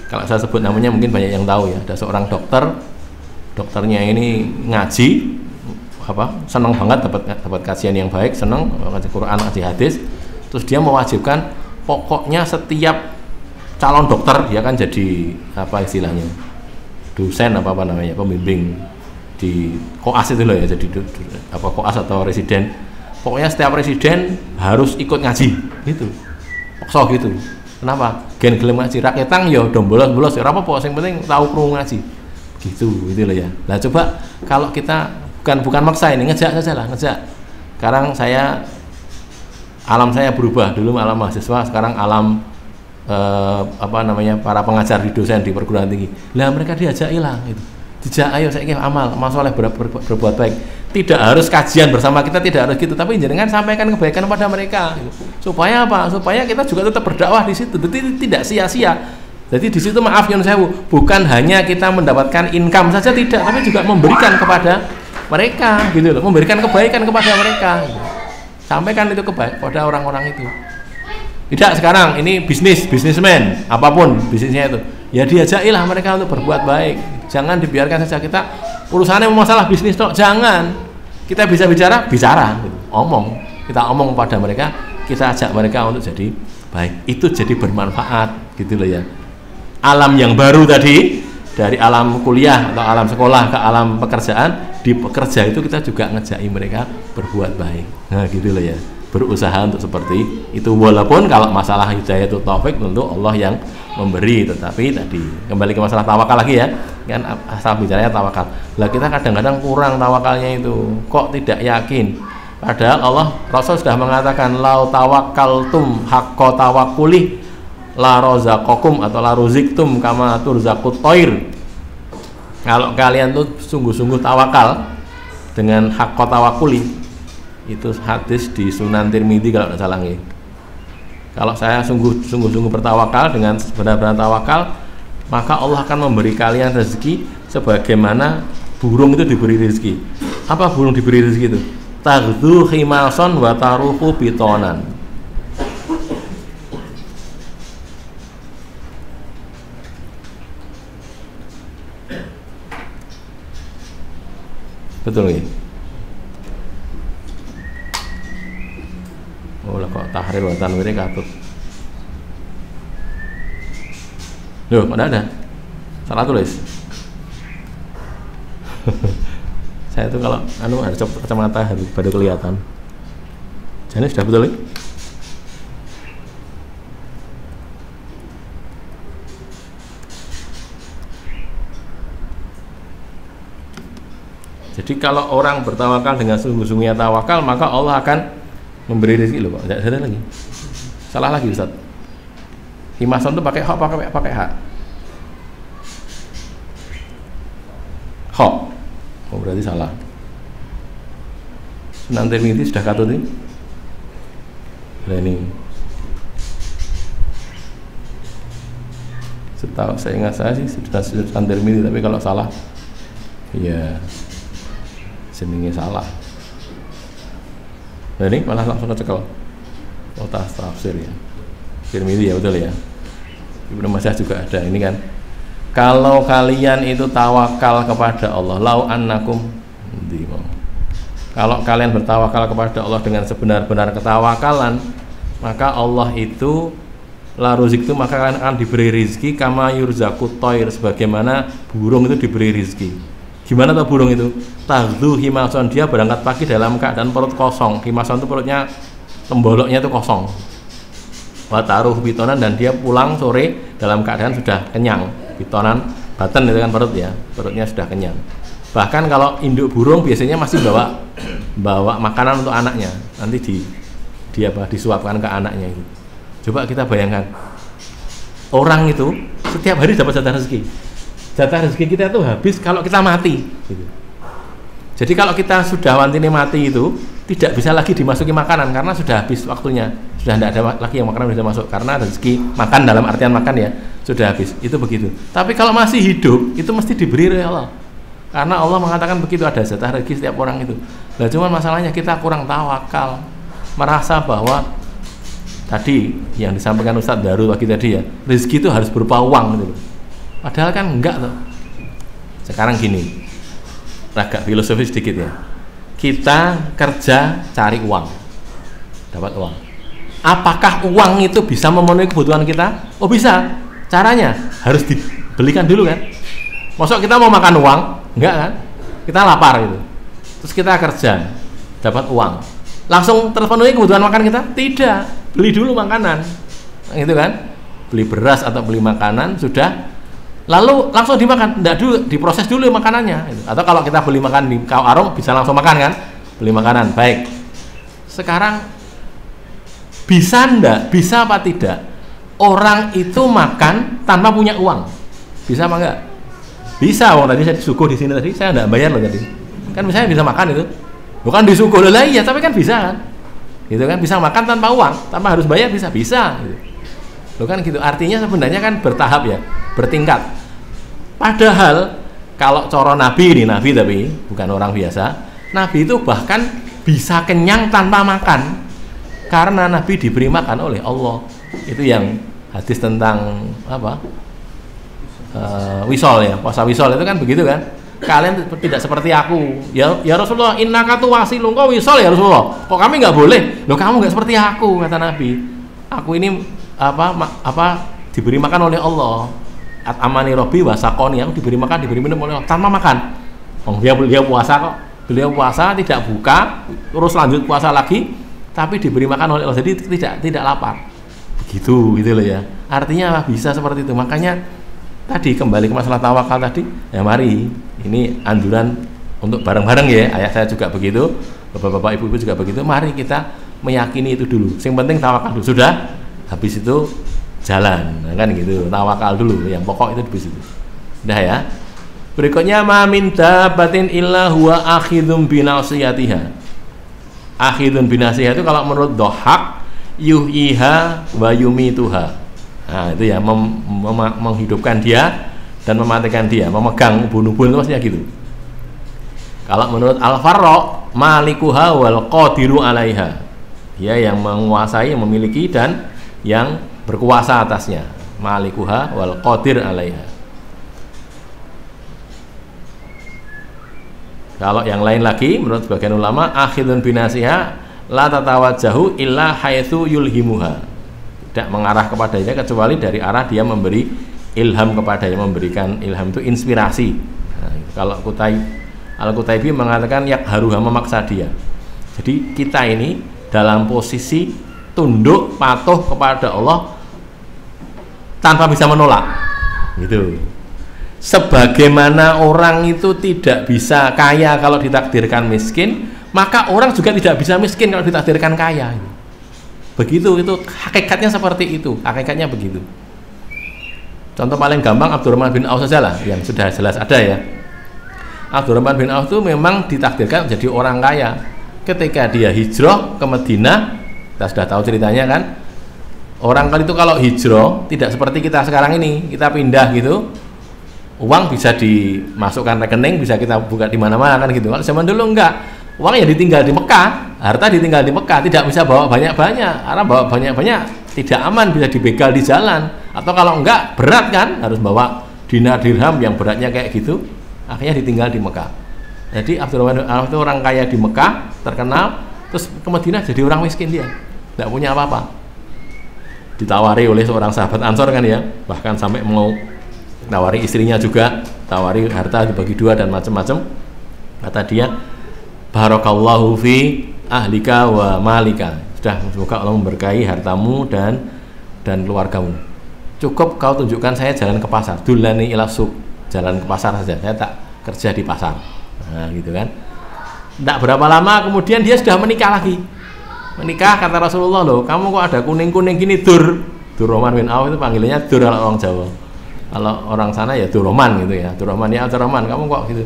kalau saya sebut namanya mungkin banyak yang tahu ya. Ada seorang dokternya ini ngaji, senang banget dapat kajian yang baik, senang ngaji Quran, ngaji hadis. Terus dia mewajibkan pokoknya setiap calon dokter dia kan jadi istilahnya dosen namanya pembimbing di koas itu loh ya, jadi koas atau residen. Pokoknya setiap residen harus ikut ngaji gitu, paksa gitu. Kenapa? Gen gelem ngaji raketang ya do bolos-bolos ya apa-apa, yang penting tahu krungu ngaji gitu loh ya. Nah coba kalau kita bukan maksa ini, ngejak saja lah, ngejak. Sekarang alam saya berubah, dulu alam mahasiswa, sekarang alam para pengajar di dosen di perguruan tinggi. Lah mereka diajak hilang gitu. Dijak ayo saya amal soleh berbuat baik. Tidak harus kajian bersama kita, tidak harus gitu, tapi jangan sampaikan kebaikan kepada mereka gitu. Supaya apa? Supaya kita juga tetap berdakwah di situ. Jadi tidak sia-sia. Jadi di situ maaf nyun sewu, bukan hanya kita mendapatkan income saja tidak, tapi juga memberikan kepada mereka gitu loh, memberikan kebaikan kepada mereka. Gitu. Sampaikan itu kepada orang-orang itu. Tidak sekarang ini bisnismen, apapun bisnisnya itu, ya diajakilah mereka untuk berbuat baik. Jangan dibiarkan saja kita urusannya masalah bisnis toh, jangan. Kita bisa bicara, gitu. Kita omong pada mereka, kita ajak mereka untuk jadi baik. Itu jadi bermanfaat gitu loh ya. Alam yang baru tadi, dari alam kuliah atau alam sekolah ke alam pekerjaan, di pekerja itu kita juga ngejaki mereka berbuat baik. Nah gitu loh ya, berusaha untuk seperti itu, walaupun kalau masalah hidayah itu taufik tentu Allah yang memberi. Tetapi tadi kembali ke masalah tawakal lagi ya, kan asal bicaranya tawakal. Lah kita kadang-kadang kurang tawakalnya itu, kok tidak yakin, padahal Allah Rasul sudah mengatakan lau tawakkaltum haqqa tawakkuli la rozaqakum atau la roziktum kama turzaqut thair. Kalau kalian tuh sungguh-sungguh tawakal dengan haqqa tawakkuli, itu hadis di Sunan Tirmidzi kalau tidak salah nih. Kalau saya sungguh-sungguh bertawakal dengan benar-benar tawakal, maka Allah akan memberi kalian rezeki sebagaimana burung itu diberi rezeki. Apa burung diberi rezeki itu? Taghdu khimason wa taruhu bitonan. Betul ya? Oh lah kok tahrir wa tanwir katut. Loh, mana ada? Salah tulis. Saya itu kalau harus kacamata baru kelihatan. Jadi sudah betul ya? Jadi kalau orang bertawakal dengan sungguh-sungguhnya tawakal, maka Allah akan memberi rezeki loh Pak. Tidak ada lagi. Salah lagi Ustaz. Himason itu pakai hak pakai hak. Hak. Oh berarti salah. Sunan Tirmidzi sudah katut ini. Nah ini. Setahu saya ingat saya sih sudah Sunan Tirmidzi, tapi kalau salah ya jenenge salah. Nah ini malah langsung kecekel. Oh tafsir ya. Tirmidzi ya betul ya. Ibnu Majah juga ada ini kan. Kalau kalian itu tawakal kepada Allah, lau annakum kalau kalian bertawakal kepada Allah dengan sebenar-benar ketawakalan, maka Allah itu la ruzik itu maka kalian akan diberi rizki kama yurzaqut thair, sebagaimana burung itu diberi rizki. Gimana tuh burung itu? Taghdu himason, dia berangkat pagi dalam keadaan perut kosong. Himason itu perutnya temboloknya itu kosong. Wa taruh bitonan, dan dia pulang sore dalam keadaan sudah kenyang. Bitonan baten itu kan perut ya, perutnya sudah kenyang. Bahkan kalau induk burung biasanya masih bawa makanan untuk anaknya, nanti disuapkan ke anaknya itu. Coba kita bayangkan, orang itu setiap hari dapat jatah rezeki. Jatah rezeki kita itu habis kalau kita mati gitu. Jadi kalau kita sudah wantine mati itu tidak bisa lagi dimasuki makanan karena sudah habis waktunya, sudah tidak ada lagi yang makanan bisa masuk karena rezeki makan dalam artian makan ya sudah habis, itu begitu. Tapi kalau masih hidup itu mesti diberi oleh Allah, karena Allah mengatakan begitu, ada jatah rezeki setiap orang itu. Nah cuman masalahnya kita kurang tawakal, merasa bahwa tadi yang disampaikan Ustadz Daru pagi tadi ya, rezeki itu harus berupa uang gitu. Padahal kan enggak tuh. Sekarang gini, agak filosofis sedikit ya. Kita kerja cari uang, dapat uang. Apakah uang itu bisa memenuhi kebutuhan kita? Oh bisa. Caranya harus dibelikan dulu kan. Maksud kita mau makan uang? Enggak kan? Kita lapar gitu. Terus kita kerja, dapat uang. Langsung terpenuhi kebutuhan makan kita? Tidak. Beli dulu makanan. Gitu kan? Beli beras atau beli makanan sudah, lalu langsung dimakan, tidak dulu, diproses dulu makanannya gitu. Atau kalau kita beli makan di warung bisa langsung makan kan, beli makanan. Baik, sekarang bisa ndak, bisa apa tidak orang itu makan tanpa punya uang? Bisa apa enggak? Bisa. Wong tadi saya disuguh di sini tadi, saya enggak bayar loh tadi, kan misalnya bisa makan itu, bukan disuguh lah iya, tapi kan bisa kan, gitu kan, bisa makan tanpa uang, tanpa harus bayar, bisa gitu. Loh kan gitu, artinya sebenarnya kan bertahap ya, bertingkat. Padahal kalau coro Nabi ini, Nabi tapi bukan orang biasa, Nabi itu bahkan bisa kenyang tanpa makan karena Nabi diberi makan oleh Allah. Itu yang hadis tentang apa, wisol ya, puasa wisol itu kan begitu kan, kalian tidak seperti aku ya Rasulullah, innaka tu wasilun, kau wisol ya Rasulullah, kok kami nggak boleh? Loh kamu nggak seperti aku, kata Nabi, aku ini diberi makan oleh Allah, amani robi wasakoni, aku diberi makan, diberi minum oleh Allah tanpa makan. Oh beliau puasa kok, beliau puasa tidak buka terus lanjut puasa lagi, tapi diberi makan oleh Allah, jadi tidak lapar begitu gitu loh ya. Artinya bisa seperti itu. Makanya tadi kembali ke masalah tawakal tadi ya, mari ini anjuran untuk bareng-bareng ya, ayah saya juga begitu, bapak-bapak ibu-ibu juga begitu, mari kita meyakini itu dulu, yang penting tawakal dulu, sudah habis itu jalan, kan gitu, tawakal dulu, yang pokok itu habis itu udah ya. Berikutnya ma min dabbatin illa huwa akhidun binasiyatiha. Akhidun binasiyatiha itu kalau menurut Dhahak yuhyiha wa yumituha. Nah itu ya, menghidupkan dia dan mematikan dia, memegang ubun-ubun itu maksudnya gitu. Kalau menurut Al-Farra malikuha wal qadiru alaiha, dia yang menguasai, yang memiliki dan yang berkuasa atasnya. Malikuha wal qadir alaiha. Kalau yang lain lagi menurut sebagian ulama, akhidun binasiha la tatawajjahu illa haitsu yulhimuha, tidak mengarah kepadanya kecuali dari arah dia memberi ilham kepadanya, memberikan ilham itu inspirasi. Nah, kalau Al-Qutaibi mengatakan yakharuha, memaksa dia. Jadi kita ini dalam posisi tunduk patuh kepada Allah tanpa bisa menolak gitu. Sebagaimana orang itu tidak bisa kaya kalau ditakdirkan miskin, maka orang juga tidak bisa miskin kalau ditakdirkan kaya. Begitu, itu hakikatnya seperti itu, hakikatnya begitu. Contoh paling gampang Abdurrahman bin Auf saja lah, yang sudah jelas ada ya. Abdurrahman bin Auf itu memang ditakdirkan menjadi orang kaya. Ketika dia hijrah ke Madinah, kita sudah tahu ceritanya kan. Orang kali itu kalau hijrah tidak seperti kita sekarang ini, kita pindah gitu, uang bisa dimasukkan rekening, bisa kita buka di mana-mana kan gitu. Kalau zaman dulu enggak, uang ya ditinggal di Mekah, harta ditinggal di Mekah, tidak bisa bawa banyak-banyak, karena bawa banyak-banyak tidak aman, bisa dibegal di jalan, atau kalau enggak berat kan, harus bawa dinar dirham yang beratnya kayak gitu, akhirnya ditinggal di Mekah. Jadi Abdurrahman itu orang kaya di Mekah, terkenal, terus ke Madinah jadi orang miskin dia, tidak punya apa-apa. Ditawari oleh seorang sahabat Ansor kan ya, bahkan sampai mau tawari istrinya juga, tawari harta dibagi dua dan macam-macam. Kata dia, barakallahu fi ahlika wa malika, sudah, semoga Allah memberkahi hartamu dan keluargamu. Cukup kau tunjukkan saya jalan ke pasar, dulani ila suq, jalan ke pasar saja, saya tak kerja di pasar. Nah gitu kan. Tidak berapa lama kemudian dia sudah menikah lagi. Menikah, kata Rasulullah, loh kamu kok ada kuning-kuning gini, Durrahman bin Auf itu panggilannya Dur kalau orang Jawa, kalau orang sana ya Durrahman gitu ya, Durrahman ya Abdurrahman, kamu kok gitu.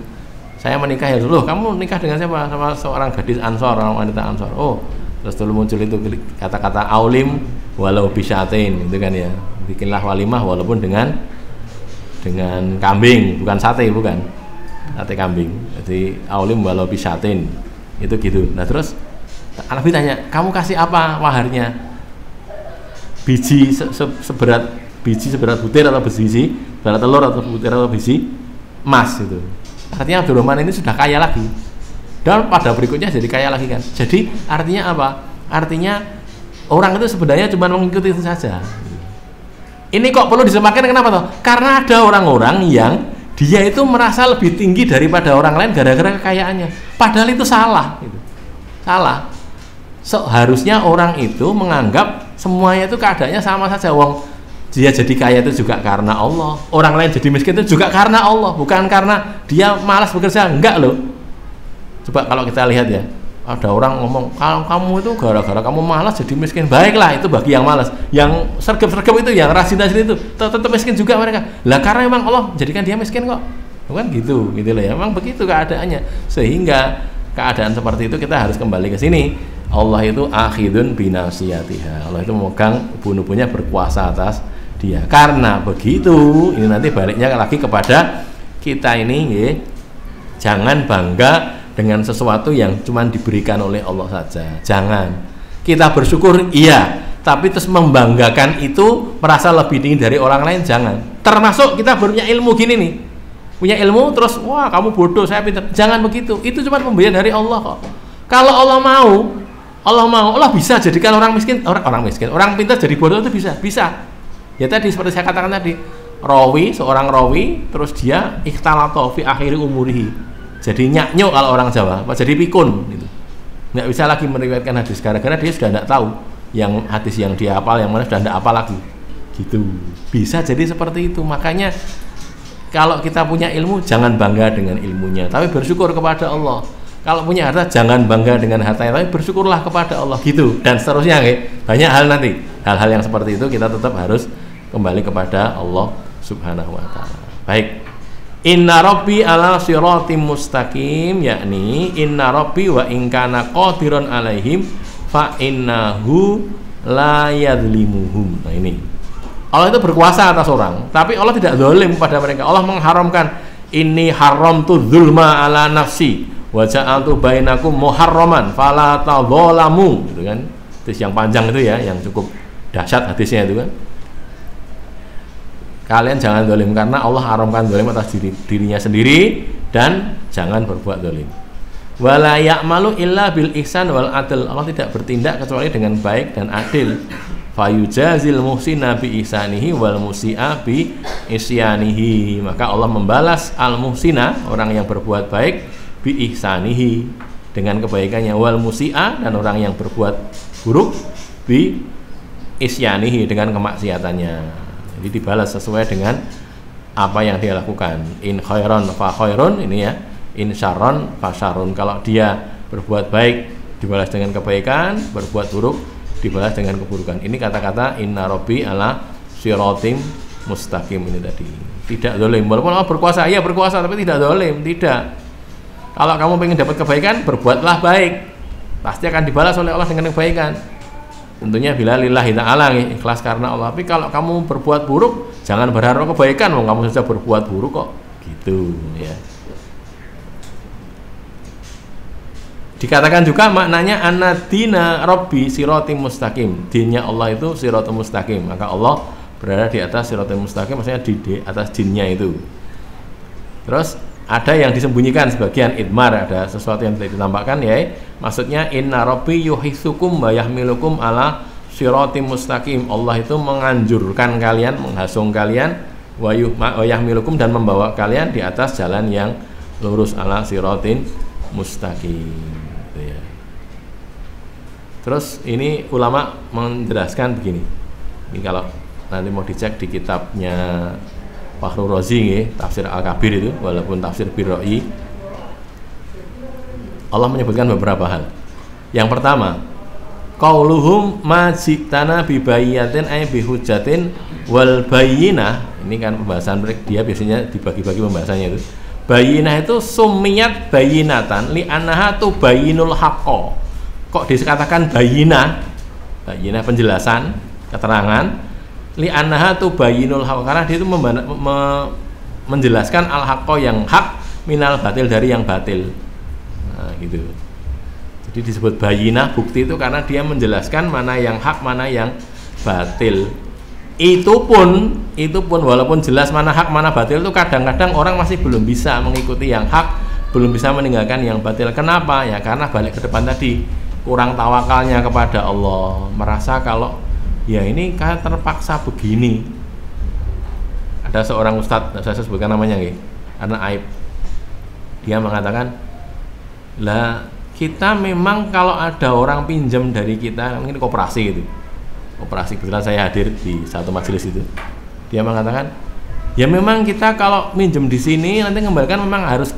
Saya menikah ya, loh kamu nikah dengan siapa? Sama seorang gadis Ansor, orang wanita Ansor. Oh, terus dulu muncul itu kata-kata aulim walau bisyatain gitu kan ya, bikinlah walimah walaupun dengan kambing, bukan sate, bukan sate kambing, jadi aulim walau bisyatain itu gitu. Nah terus Nabi tanya, kamu kasih apa maharnya? Biji seberat butir atau biji berat telur atau butir atau biji emas itu. Artinya Abdurrahman ini sudah kaya lagi, dan pada berikutnya jadi kaya lagi kan. Jadi artinya apa? Artinya orang itu sebenarnya cuma mengikuti itu saja. Ini kok perlu disemakan, kenapa toh? Karena ada orang-orang yang dia itu merasa lebih tinggi daripada orang lain gara-gara kekayaannya. Padahal itu salah gitu. Salah. Seharusnya orang itu menganggap semuanya itu keadaannya sama saja. Wong dia jadi kaya itu juga karena Allah, orang lain jadi miskin itu juga karena Allah, bukan karena dia malas bekerja. Enggak loh. Coba kalau kita lihat ya, ada orang ngomong, kalau kamu itu gara-gara kamu malas jadi miskin. Baiklah, itu bagi yang malas. Yang sergap-sergap itu, yang rajin-rajin itu tetap miskin juga mereka. Lah karena memang Allah jadikan dia miskin kok. Bukan gitu loh ya. Memang begitu keadaannya. Sehingga keadaan seperti itu kita harus kembali ke sini. Allah itu akhidun binasiyatiha. Allah itu memegang ubun-ubunnya, berkuasa atas dia. Karena begitu, ini nanti baliknya lagi kepada kita ini ya, jangan bangga dengan sesuatu yang cuma diberikan oleh Allah saja. Jangan. Kita bersyukur iya, tapi terus membanggakan itu, merasa lebih tinggi dari orang lain, jangan. Termasuk kita punya ilmu gini nih, punya ilmu terus wah kamu bodoh, saya pintar. Jangan begitu. Itu cuma pemberian dari Allah kok. Kalau Allah mau, Allah bisa jadikan orang pintar jadi bodoh, itu bisa. Ya tadi seperti saya katakan tadi, seorang rawi, terus dia ikhtalato fi akhiri umurihi, jadi nyaknyo kalau orang Jawa, jadi pikun gitu. Nggak bisa lagi meriwayatkan hadis gara-gara dia sudah tidak tahu yang hadis yang dia hafal, yang mana sudah tidak hafal lagi gitu. Bisa jadi seperti itu. Makanya kalau kita punya ilmu, jangan bangga dengan ilmunya, tapi bersyukur kepada Allah. Kalau punya harta, jangan bangga dengan hartanya, tapi bersyukurlah kepada Allah gitu, dan seterusnya. Banyak hal nanti, hal-hal yang seperti itu kita tetap harus kembali kepada Allah Subhanahu wa ta'ala. Baik, inna rabbi ala siratim mustaqim, yakni inna rabbi wa ingkana qadirun alaihim fa innahu la yadlimuhum. Nah ini, Allah itu berkuasa atas orang, tapi Allah tidak zalim pada mereka. Allah mengharamkan, inni haramtu dzulma ala nafsi wa ja'altu bainakum muharraman fala tadzalamu, gitu kan. Hadis yang panjang itu ya, yang cukup dahsyat hadisnya itu kan. Kalian jangan zalim karena Allah haramkan zalim atas dirinya sendiri, dan jangan berbuat zalim. Wala ya'malu illa bil ihsan wal adl. Allah tidak bertindak kecuali dengan baik dan adil. Fayujazil muhsina bi ihsanihi wal musi'a bi isyanihi. Maka Allah membalas al muhsina, orang yang berbuat baik, bi ihsanihi, dengan kebaikannya, wal musi'a, dan orang yang berbuat buruk, bi isyanihi, dengan kemaksiatannya. Jadi dibalas sesuai dengan apa yang dia lakukan. In khairon fa khairun, ini ya. In syarron fa syarrun. Kalau dia berbuat baik dibalas dengan kebaikan, berbuat buruk dibalas dengan keburukan. Ini kata-kata inna rabbi ala siratim mustaqim ini tadi. Tidak zalim. Walaupun Allah berkuasa, ya berkuasa, tapi tidak zalim, tidak. Kalau kamu ingin dapat kebaikan, berbuatlah baik. Pasti akan dibalas oleh Allah dengan kebaikan. Tentunya bila lillahi ta'ala, ikhlas karena Allah. Tapi kalau kamu berbuat buruk, jangan berharap kebaikan, kamu sudah berbuat buruk kok. Gitu ya. Dikatakan juga maknanya anadina rabbi siratim mustaqim. Dinnya Allah itu siratum mustaqim. Maka Allah berada di atas siratum mustaqim, maksudnya di atas dinnya itu. Terus ada yang disembunyikan sebagian idmar, ada sesuatu yang tidak ditampakkan ya. Maksudnya inna rabbi yuhitsukum wa yahmilukum ala siratim mustaqim. Allah itu menganjurkan kalian, menghasung kalian wa yahmilukum dan membawa kalian di atas jalan yang lurus ala siratin mustaqim. Gitu ya. Terus ini ulama menjelaskan begini. Ini kalau nanti mau dicek di kitabnya Fakhrul Razi, tafsir Al-Kabir itu, walaupun tafsir Birra'i, Allah menyebutkan beberapa hal. Yang pertama, qauluhum ma ji'tana bi bayyatin ay bi hujjatin wal bayyinah. Ini kan pembahasan dia biasanya dibagi-bagi pembahasannya itu. Bayyinah itu summiyat bayyinatan li annaha tubayyinul haqqo. Kok dikatakan bayyinah? Bayyinah penjelasan, keterangan. Li annaha tubayyinul haqq, karena dia itu menjelaskan al haqqo yang hak minal batil dari yang batil. Nah, gitu. Jadi disebut bayyinah bukti itu karena dia menjelaskan mana yang hak, mana yang batil. Itu pun walaupun jelas mana hak, mana batil, itu kadang-kadang orang masih belum bisa mengikuti yang hak, belum bisa meninggalkan yang batil. Kenapa? Ya karena balik ke depan tadi, kurang tawakalnya kepada Allah, merasa kalau ya ini kan terpaksa begini. Ada seorang ustadz, saya sebutkan namanya nggih, karena aib. Dia mengatakan, lah kita memang kalau ada orang pinjam dari kita, mungkin koperasi gitu. Koperasi, kebetulan saya hadir di satu majelis itu. Dia mengatakan, ya memang kita kalau minjem di sini nanti kembalikan memang harus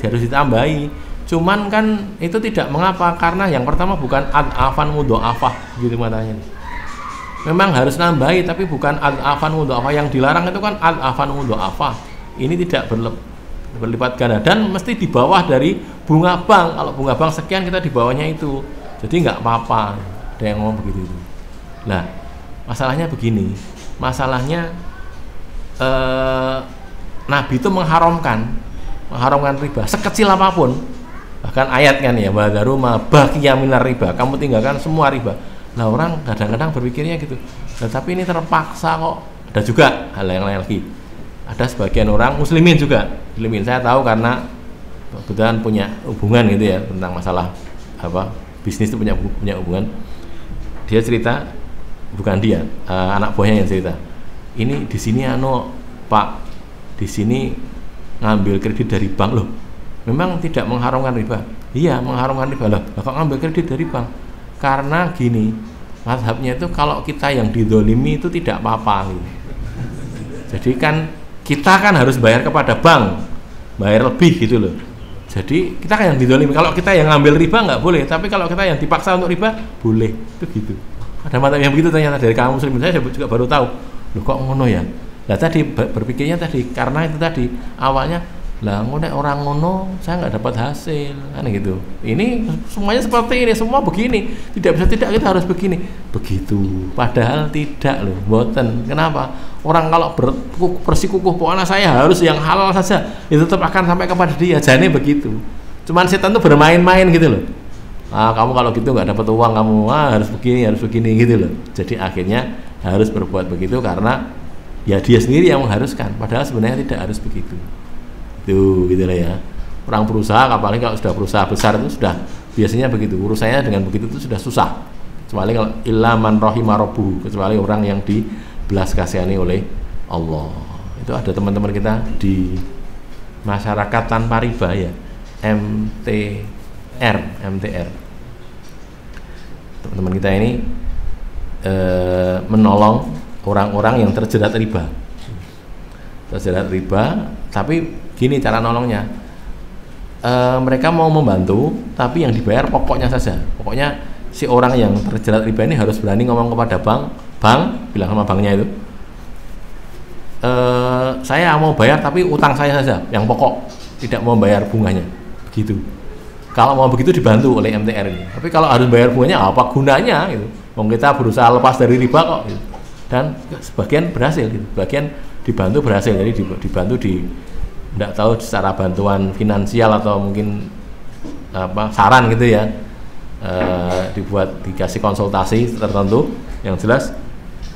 ditambahi. Cuman kan itu tidak mengapa, karena yang pertama bukan ad-afan mudho'afah gitu matanya. Memang harus nambahi, tapi bukan ad-afan mudho'afah. Yang dilarang itu kan ad-afan mudho'afah. Ini tidak berlipat ganda dan mesti di bawah dari bunga bank. Kalau bunga bank sekian, kita di bawahnya itu. Jadi nggak apa-apa. Ada yang ngomong begitu itu. Nah, masalahnya begini. Masalahnya Nabi itu mengharamkan riba sekecil apapun. Bahkan ayat kan ya, wadaru ma baqiya minar riba. Kamu tinggalkan semua riba. Nah, orang kadang-kadang berpikirnya gitu. Nah, tapi ini terpaksa kok. Ada juga hal yang lain lagi. Ada sebagian orang muslimin juga. Muslimin saya tahu karena kebetulan punya hubungan gitu ya tentang masalah bisnis itu punya hubungan. Dia cerita, bukan dia, anak buahnya yang cerita. Ini di sini Pak, di sini ngambil kredit dari bank loh. Memang tidak mengharamkan riba. Iya, mengharamkan riba. Loh, kok ngambil kredit dari bank? Karena gini, mazhabnya itu kalau kita yang didolimi itu tidak apa-apa gitu. Jadi kan kita kan harus bayar kepada bank, bayar lebih gitu loh. Jadi kita kan yang didolimi. Kalau kita yang ngambil riba nggak boleh, tapi kalau kita yang dipaksa untuk riba boleh. Itu gitu. Ada mazhab yang begitu ternyata dari kaum muslimin. Saya juga baru tahu. Loh kok ngono ya? Nah tadi berpikirnya tadi karena itu tadi awalnya lah ngono orang ngono saya nggak dapat hasil kan gitu. Ini semuanya seperti ini, semua begini, tidak bisa tidak, kita harus begini begitu, padahal tidak loh, boten. Kenapa? Orang kalau bersikukuh pokoknya saya harus yang halal saja, itu tetap akan sampai kepada dia, jane begitu. Cuman setan tuh bermain-main gitu loh. Kamu kalau gitu nggak dapat uang, kamu harus begini gitu loh. Jadi akhirnya harus berbuat begitu karena ya dia sendiri yang mengharuskan, padahal sebenarnya tidak harus begitu. Itu gitu lah ya. Orang berusaha, apalagi kalau sudah berusaha besar itu sudah biasanya begitu. Urusannya dengan begitu itu sudah susah. Kecuali kalau illa man rahima rabbuhu, kecuali orang yang dibelas kasihani oleh Allah. Itu ada teman-teman kita di masyarakat tanpa riba ya, MTR. Teman-teman kita ini menolong orang-orang yang terjerat riba. terjerat riba, tapi gini cara nolongnya. Mereka mau membantu, tapi yang dibayar pokoknya saja. Pokoknya si orang yang terjerat riba ini harus berani ngomong kepada bank, bilang sama banknya itu, saya mau bayar tapi utang saya saja, yang pokok, tidak mau bayar bunganya, begitu. Kalau mau begitu dibantu oleh MTR ini. Tapi kalau harus bayar bunganya, apa gunanya? Gitu. Kita berusaha lepas dari riba kok. Gitu. Dan sebagian berhasil, gitu. Sebagian dibantu berhasil, jadi dibantu tidak tahu secara bantuan finansial atau mungkin saran gitu ya, dikasih konsultasi tertentu. Yang jelas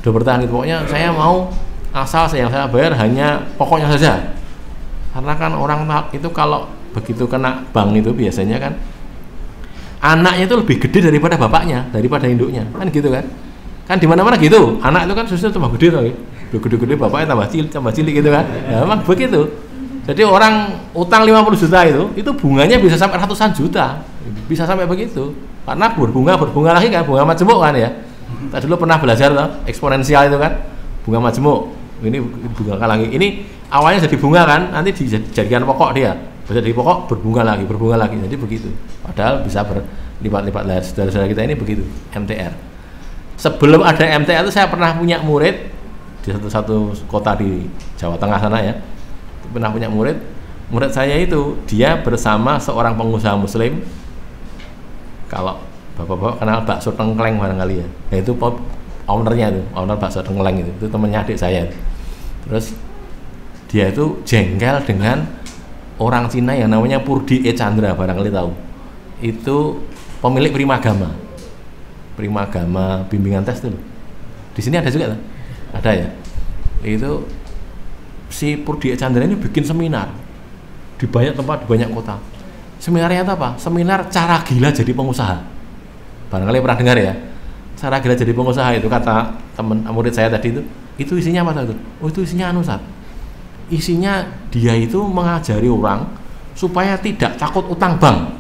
udah bertahan gitu. Pokoknya saya mau asal yang saya bayar hanya pokoknya saja, karena kan orang itu kalau begitu kena bank itu biasanya kan anaknya itu lebih gede daripada bapaknya, daripada induknya, kan gitu kan di mana-mana gitu, anak itu kan susunya tambah gede tuh, gede-gede bapaknya tambah cilik gitu kan, ya memang begitu. Jadi orang utang 50 juta itu bunganya bisa sampai ratusan juta, bisa sampai begitu, karena berbunga lagi kan, bunga majemuk kan ya. Tadi dulu pernah belajar toh, eksponensial itu kan, bunga majemuk, ini bunga lagi, ini awalnya jadi bunga kan, nanti dijadikan pokok dia, bisa dari pokok berbunga lagi, jadi begitu. Padahal bisa berlipat-lipat lah. Saudara-saudara kita ini begitu, MTR. Sebelum ada MTR itu saya pernah punya murid di satu kota di Jawa Tengah sana ya. Pernah punya murid saya itu dia bersama seorang pengusaha muslim. Kalau bapak-bapak kenal bakso tengkleng barangkali ya, itu ownernya itu, owner bakso tengkleng itu temannya adik saya. Terus dia itu jengkel dengan orang Cina yang namanya Purdi E. Chandra, barangkali tahu. Itu pemilik Primagama bimbingan tes dulu. Di sini ada juga, ada ya. Itu si Purdi E. Chandra ini bikin seminar di banyak tempat, di banyak kota. Seminarnya itu apa? Seminar cara gila jadi pengusaha. Barangkali pernah dengar ya. Cara gila jadi pengusaha itu kata teman murid saya tadi itu isinya apa itu? Oh, itu isinya Ustaz. Isinya dia itu mengajari orang supaya tidak takut utang bank.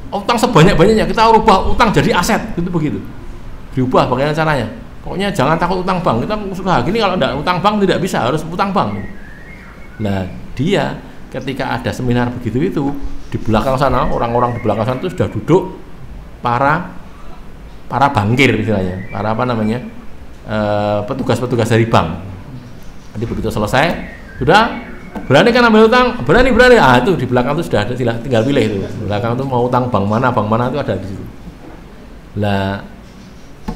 Utang sebanyak-banyaknya kita rubah utang jadi aset, itu begitu. Diubah bagaimana caranya? Pokoknya jangan takut utang bank. Kita usaha gini kalau tidak utang bank tidak bisa, harus utang bank. Nah, dia ketika ada seminar begitu itu di belakang sana, orang-orang di belakang sana itu sudah duduk para bankir istilahnya, para petugas-petugas dari bank. Jadi begitu selesai, sudah berani kan ambil utang, berani. Itu di belakang itu sudah ada, tinggal pilih itu. Di belakang itu mau utang bank mana itu ada di situ. Lah,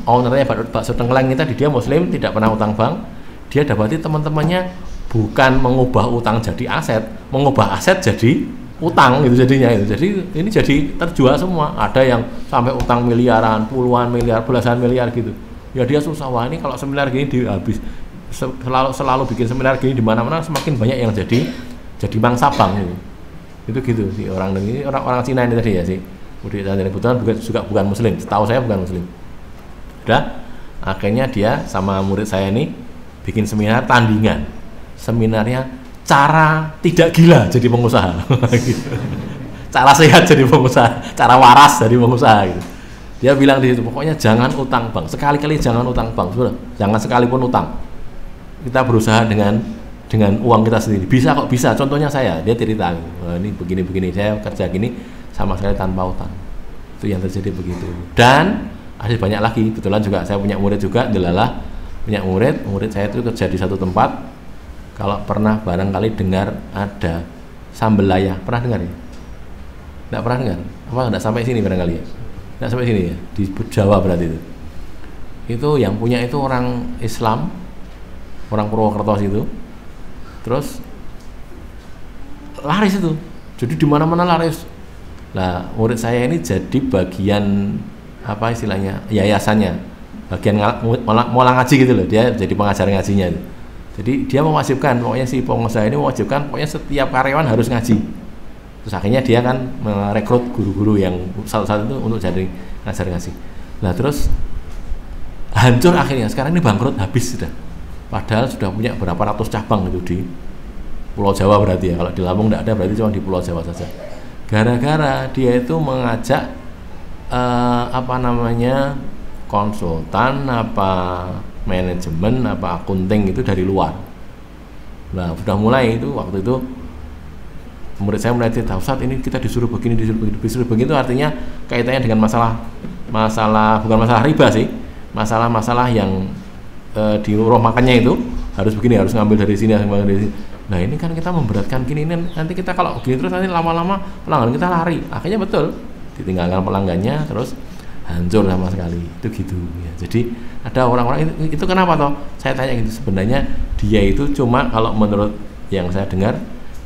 ownernya bakso tengkleng kita, dia muslim, tidak pernah utang bank. Dia dapati teman-temannya bukan mengubah utang jadi aset, mengubah aset jadi utang gitu jadinya itu. Jadi ini jadi terjual semua. Ada yang sampai utang miliaran, puluhan miliar, belasan miliar gitu. Ya dia susah, wah ini kalau seminar gini dihabis. Selalu bikin seminar gini di mana-mana, semakin banyak yang jadi mangsa bank itu gitu sih. Orang Cina ini tadi ya sih, kebetulan juga bukan muslim, setahu saya bukan muslim. Udah, akhirnya dia sama murid saya ini bikin seminar tandingan, seminarnya cara tidak gila jadi pengusaha. Cara sehat jadi pengusaha, cara waras jadi pengusaha gitu. Dia bilang di situ, pokoknya jangan utang bank, sekali-kali jangan utang bank, sudah, jangan sekalipun utang. Kita berusaha dengan uang kita sendiri. Bisa kok, bisa. Contohnya saya, dia cerita, ini begini, saya kerja gini sama sekali tanpa utang. Itu yang terjadi begitu. Dan ada banyak lagi. Kebetulan juga saya punya murid juga, Delalah punya murid saya itu kerja di satu tempat. Kalau pernah barangkali dengar ada Sambelaya, pernah dengar ya? Tidak pernah dengar? Apa tidak sampai sini barangkali ya? Tidak sampai sini ya? Di Jawa berarti itu. Itu yang punya itu orang Islam, orang Purwokerto itu, terus laris itu, jadi di mana-mana laris. Nah, murid saya ini jadi bagian apa istilahnya, yayasannya, bagian molang ngaji gitu loh, dia jadi pengajar ngajinya itu. Jadi dia mewajibkan, pokoknya si pengusaha ini mewajibkan, pokoknya setiap karyawan harus ngaji. Terus akhirnya dia kan merekrut guru-guru yang satu-satu itu untuk jadi ngajar ngaji. Nah terus hancur akhirnya, sekarang ini bangkrut, habis sudah. Padahal sudah punya berapa ratus cabang itu di Pulau Jawa berarti ya. Kalau di Lampung tidak ada, berarti cuma di Pulau Jawa saja. Gara-gara dia itu mengajak konsultan, manajemen, akunting itu dari luar. Nah sudah mulai itu, waktu itu murid saya mulai cerita, Ustaz ini kita disuruh begini, disuruh begini, itu artinya kaitannya dengan masalah bukan masalah riba sih, masalah yang di rumah makannya itu harus begini, harus ngambil dari sini, harus ngambil dari sini. Nah ini kan kita memberatkan gini, nanti kita kalau gini terus nanti lama-lama pelanggan kita lari, akhirnya betul ditinggalkan pelanggannya, terus hancur sama sekali, itu gitu ya. Jadi ada orang-orang itu kenapa toh? Saya tanya gitu, sebenarnya dia itu cuma kalau menurut yang saya dengar,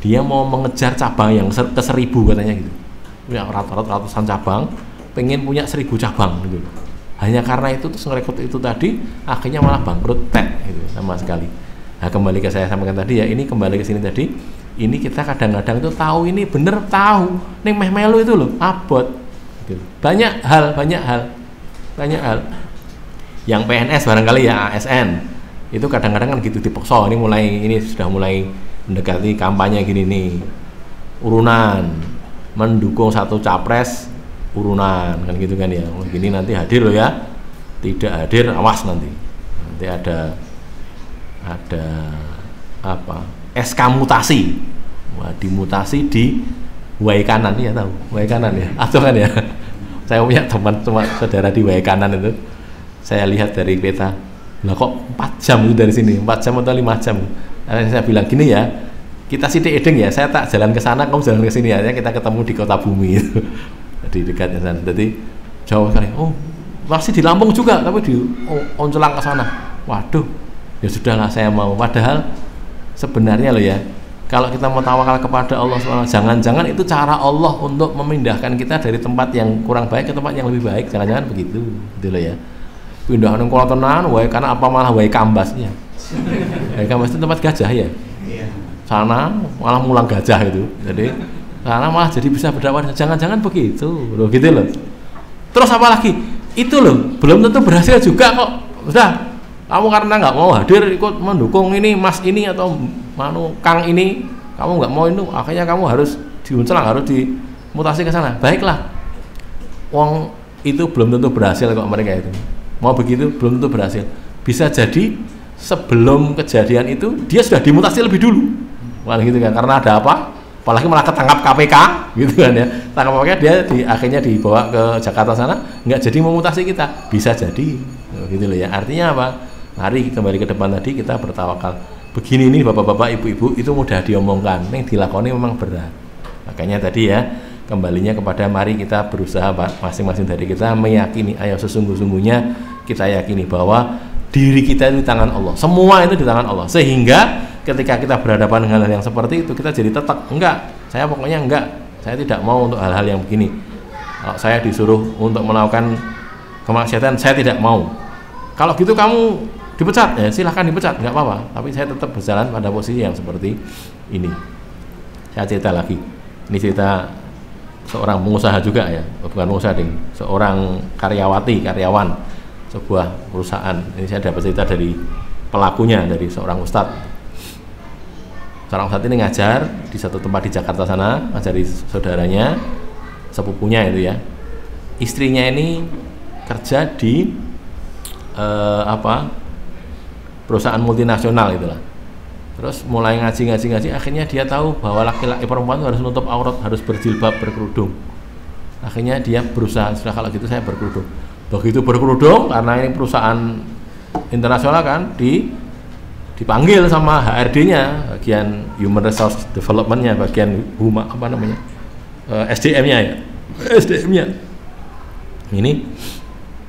dia mau mengejar cabang yang ke 1000 katanya gitu, punya ratusan cabang, pengen punya 1000 cabang gitu. Hanya karena itu terus ngerekrut itu tadi, akhirnya malah bangkrut gitu sama sekali. Nah kembali ke saya sampaikan tadi ya, ini kembali ke sini tadi, ini kita kadang-kadang itu tahu ini bener, tahu nih meh melu itu loh abot gitu. banyak hal yang PNS barangkali ya, ASN itu kadang-kadang kan gitu dipaksa, ini sudah mulai mendekati kampanye gini nih, urunan mendukung satu capres, urunan kan gitu kan ya, gini nanti hadir loh ya, tidak hadir awas nanti ada apa SK mutasi, wah dimutasi di Wai Kanan ya, tahu Wai Kanan ya, atau kan ya, saya punya teman saudara di Wai Kanan itu, saya lihat dari peta, lah kok 4 jam itu dari sini, 4 jam atau 5 jam. Saya bilang gini ya, kita sidik edeng ya, saya tak jalan ke sana, kamu jalan ke sini ya, kita ketemu di Kota Bumi itu, di dekatnya sana. Jadi jauh sekali. Oh, masih di Lampung juga, tapi di Oncelang ke sana. Waduh, ya sudahlah saya mau. Padahal sebenarnya loh ya, kalau kita mau tawakal kepada Allah SWT, jangan-jangan itu cara Allah untuk memindahkan kita dari tempat yang kurang baik ke tempat yang lebih baik. Jangan-jangan begitu, gitu loh ya. Pindahan yang kolam tenan, wae karena apa malah wae kambasnya. Wae kambas itu tempat gajah ya. Sana malah mulang gajah itu. Jadi sana malah jadi bisa berdakwah. Jangan-jangan begitu, loh gitu loh. Terus apa lagi? Itu loh, belum tentu berhasil juga kok. Udah, kamu karena nggak mau hadir ikut mendukung ini Mas ini atau Kang ini, kamu nggak mau itu, akhirnya kamu harus diuncelang, harus dimutasi ke sana. Baiklah, wong itu belum tentu berhasil kok mereka itu. Mau begitu belum tentu berhasil. Bisa jadi sebelum kejadian itu dia sudah dimutasi lebih dulu. Wah gitu kan, karena ada apa? Apalagi malah ketangkap KPK gitu kan ya. Tangkap KPK dia akhirnya dibawa ke Jakarta sana, nggak jadi memutasi kita. Bisa jadi gitu loh ya. Artinya apa? Mari kembali ke depan tadi, kita bertawakal. Begini nih bapak-bapak, ibu-ibu, itu mudah diomongkan, yang dilakoni memang berat. Makanya tadi ya, kembalinya kepada mari kita berusaha masing-masing dari kita meyakini, ayo sesungguh-sungguhnya kita yakini bahwa diri kita itu di tangan Allah, semua itu di tangan Allah, sehingga ketika kita berhadapan dengan hal yang seperti itu kita jadi tetap enggak, saya pokoknya enggak, saya tidak mau untuk hal-hal yang begini. Kalau saya disuruh untuk melakukan kemaksiatan, saya tidak mau. Kalau gitu kamu dipecat, ya silahkan dipecat, nggak apa-apa, tapi saya tetap berjalan pada posisi yang seperti ini. Saya cerita lagi, ini cerita seorang pengusaha juga ya, bukan pengusaha ding, seorang karyawan sebuah perusahaan. Ini saya dapat cerita dari pelakunya, dari seorang ustadz. Seorang ustadz ini ngajar di satu tempat di Jakarta sana, ngajari saudaranya, sepupunya itu ya. Istrinya ini kerja di perusahaan multinasional itulah. Terus mulai ngaji, akhirnya dia tahu bahwa laki-laki perempuan harus nutup aurat, harus berjilbab, berkerudung. Akhirnya dia berusaha, sudah kalau gitu saya berkerudung. Begitu berkerudung, karena ini perusahaan internasional kan, dipanggil sama HRD-nya, bagian Human Resource Development-nya, bagian SDM-nya ya. SDM-nya. Ini,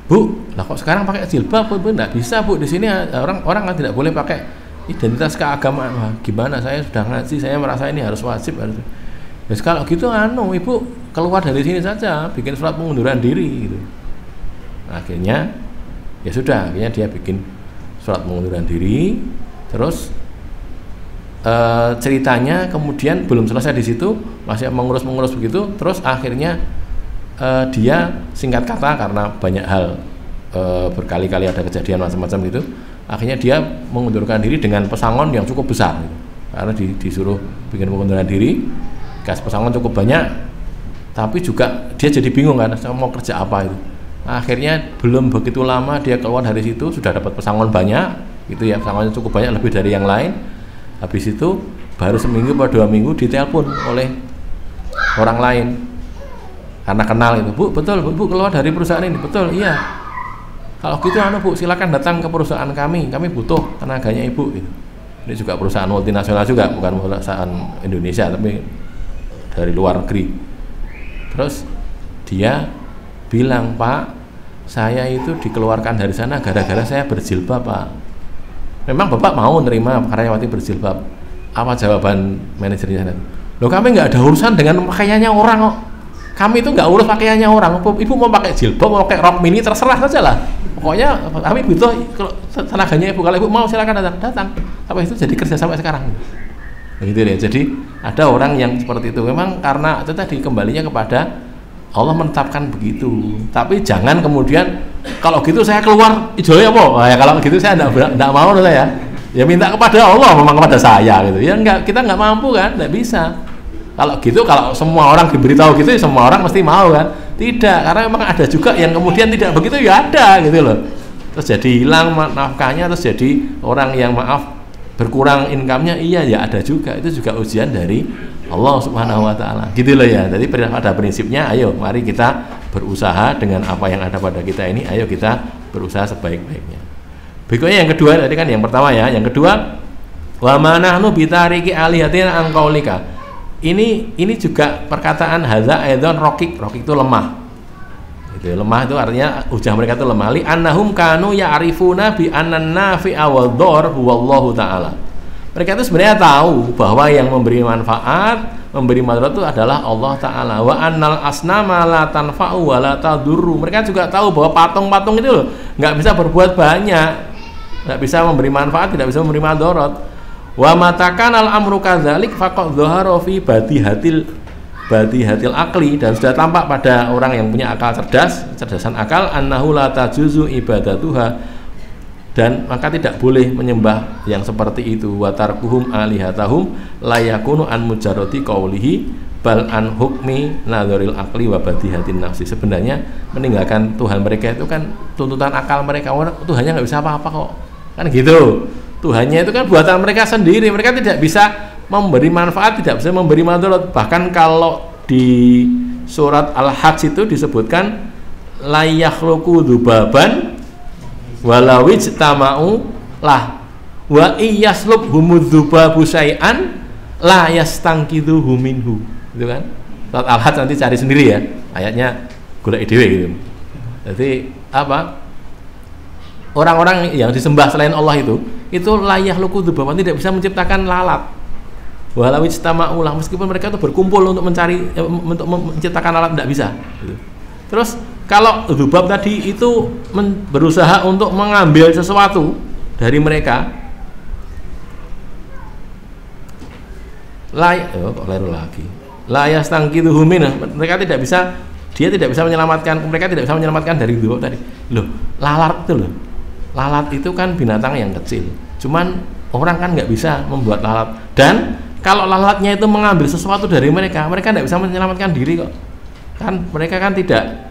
Bu, lah kok sekarang pakai jilbab? Bu, enggak bisa, Bu. Di sini orang kan tidak boleh pakai identitas keagamaan. Wah, gimana, saya sudah ngaji, saya merasa ini harus wajib. Ya kalau gitu Ibu keluar dari sini saja, bikin surat pengunduran diri gitu. Akhirnya ya sudah, akhirnya dia bikin surat pengunduran diri. Terus ceritanya kemudian belum selesai di situ, masih mengurus begitu. Terus akhirnya dia singkat kata, karena banyak hal berkali-kali ada kejadian macam-macam gitu, akhirnya dia mengundurkan diri dengan pesangon yang cukup besar gitu. Karena disuruh bikin pengunduran diri, gas pesangon cukup banyak, tapi juga dia jadi bingung kan, saya mau kerja apa itu. Akhirnya belum begitu lama dia keluar dari situ sudah dapat pesangon banyak gitu ya, pesangonnya cukup banyak, lebih dari yang lain. Habis itu baru seminggu atau 2 minggu ditelepon oleh orang lain karena kenal itu, Bu, betul Bu keluar dari perusahaan ini, betul, iya. Kalau gitu Bu, silakan datang ke perusahaan kami butuh tenaganya Ibu gitu. Ini juga perusahaan multinasional juga, bukan perusahaan Indonesia tapi dari luar negeri. Terus dia bilang, Pak, saya itu dikeluarkan dari sana gara-gara saya berjilbab, Pak. Memang Bapak mau nerima karyawati berjilbab? Apa jawaban manajernya? Loh, kami nggak ada urusan dengan pakaiannya orang kok. Kami itu nggak urus pakaiannya orang. Ibu mau pakai jilbab, mau pakai rok mini, terserah saja lah. Pokoknya kami butuh tenaganya Ibu. Kalau Ibu mau silakan datang. Sampai itu jadi kerja sampai sekarang. Begitu ya. Jadi ada orang yang seperti itu. Memang karena itu tadi kembalinya kepada Allah menetapkan begitu. Tapi jangan kemudian kalau gitu saya keluar ijolnya apa? Nah, ya kalau gitu saya enggak mau saya. Ya minta kepada Allah, memang kepada saya gitu. Ya enggak, kita enggak mampu kan? Enggak bisa. Kalau gitu, kalau semua orang diberitahu gitu, ya semua orang mesti mau kan? Tidak, karena memang ada juga yang kemudian tidak begitu, ya ada gitu loh. Terus jadi hilang nafkahnya, terus jadi orang yang maaf berkurang income-nya, iya ya ada juga. Itu juga ujian dari Allah Subhanahu wa taala. Gitu loh ya. Jadi pada prinsipnya ayo mari kita berusaha dengan apa yang ada pada kita ini, ayo kita berusaha sebaik-baiknya. Berikutnya yang kedua, tadi kan yang pertama ya, yang kedua wa manahnu bitariki alihatina an qaulika. Ini juga perkataan hadza aidan raqik itu lemah. Itu lemah itu artinya ujar mereka itu lemah. Li annahum kanu ya'rifuna bi annan nafi'a wad dhar huwallahu ta'ala. Mereka itu sebenarnya tahu bahwa yang memberi manfaat, memberi madarat itu adalah Allah Ta'ala. Wa annal asnama la tanfa'u wa la tadurru. Mereka juga tahu bahwa patung-patung itu loh nggak bisa berbuat banyak, nggak bisa memberi manfaat, tidak bisa memberi madarat. Wa matakan al amru kadzalik faqad dhahara fi badihatil akli, dan sudah tampak pada orang yang punya akal cerdasan akal, annahu la tajuzu ibadatuha, dan maka tidak boleh menyembah yang seperti itu. Wa tarkuhum alihatahum la yakunu an mujarrati qaulihi bal an hukmi nadharil akli wa badihatin nafsi. Sebenarnya meninggalkan Tuhan mereka itu kan tuntutan akal mereka. Tuhannya nggak bisa apa-apa kok, kan gitu. Tuhannya itu kan buatan mereka sendiri, mereka tidak bisa memberi manfaat, tidak bisa memberi madarat. Bahkan kalau di surat Al-Hajj itu disebutkan la yakhluqu dzubaban walawij tama'u lah wa iyaslub humudzubabu syai'an la yastangkidhu minhu. Itu kan surat Al-Hajj, nanti cari sendiri ya ayatnya, golek dhewe gitu. Jadi apa? Orang-orang yang disembah selain Allah itu layah luku dzubaban, tidak bisa menciptakan lalat. Walau ijtama'ulah, meskipun mereka itu berkumpul untuk menciptakan lalat, tidak bisa gitu. Terus kalau dzubab tadi itu berusaha untuk mengambil sesuatu dari mereka, layas tangkitu humina, mereka tidak bisa, dia tidak bisa menyelamatkan, mereka tidak bisa menyelamatkan dari dzubab tadi. Loh, lalat itu loh. Lalat itu kan binatang yang kecil, cuman orang kan nggak bisa membuat lalat. Dan kalau lalatnya itu mengambil sesuatu dari mereka, mereka nggak bisa menyelamatkan diri kok. Kan mereka kan tidak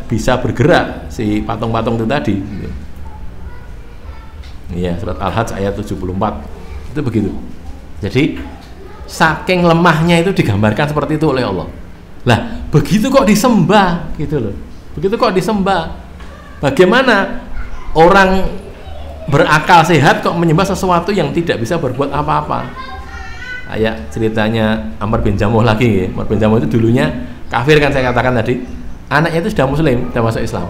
bisa bergerak, si patung-patung itu tadi. Iya, surat Al-Hajj ayat 74 itu begitu. Jadi saking lemahnya itu digambarkan seperti itu oleh Allah. Lah, begitu kok disembah gitu loh. Begitu kok disembah. Bagaimana orang berakal sehat kok menyembah sesuatu yang tidak bisa berbuat apa-apa? Kayak ceritanya Amr bin Jamuh lagi ya. Amr bin Jamuh itu dulunya kafir kan, saya katakan tadi. Anaknya itu sudah muslim, sudah masuk Islam.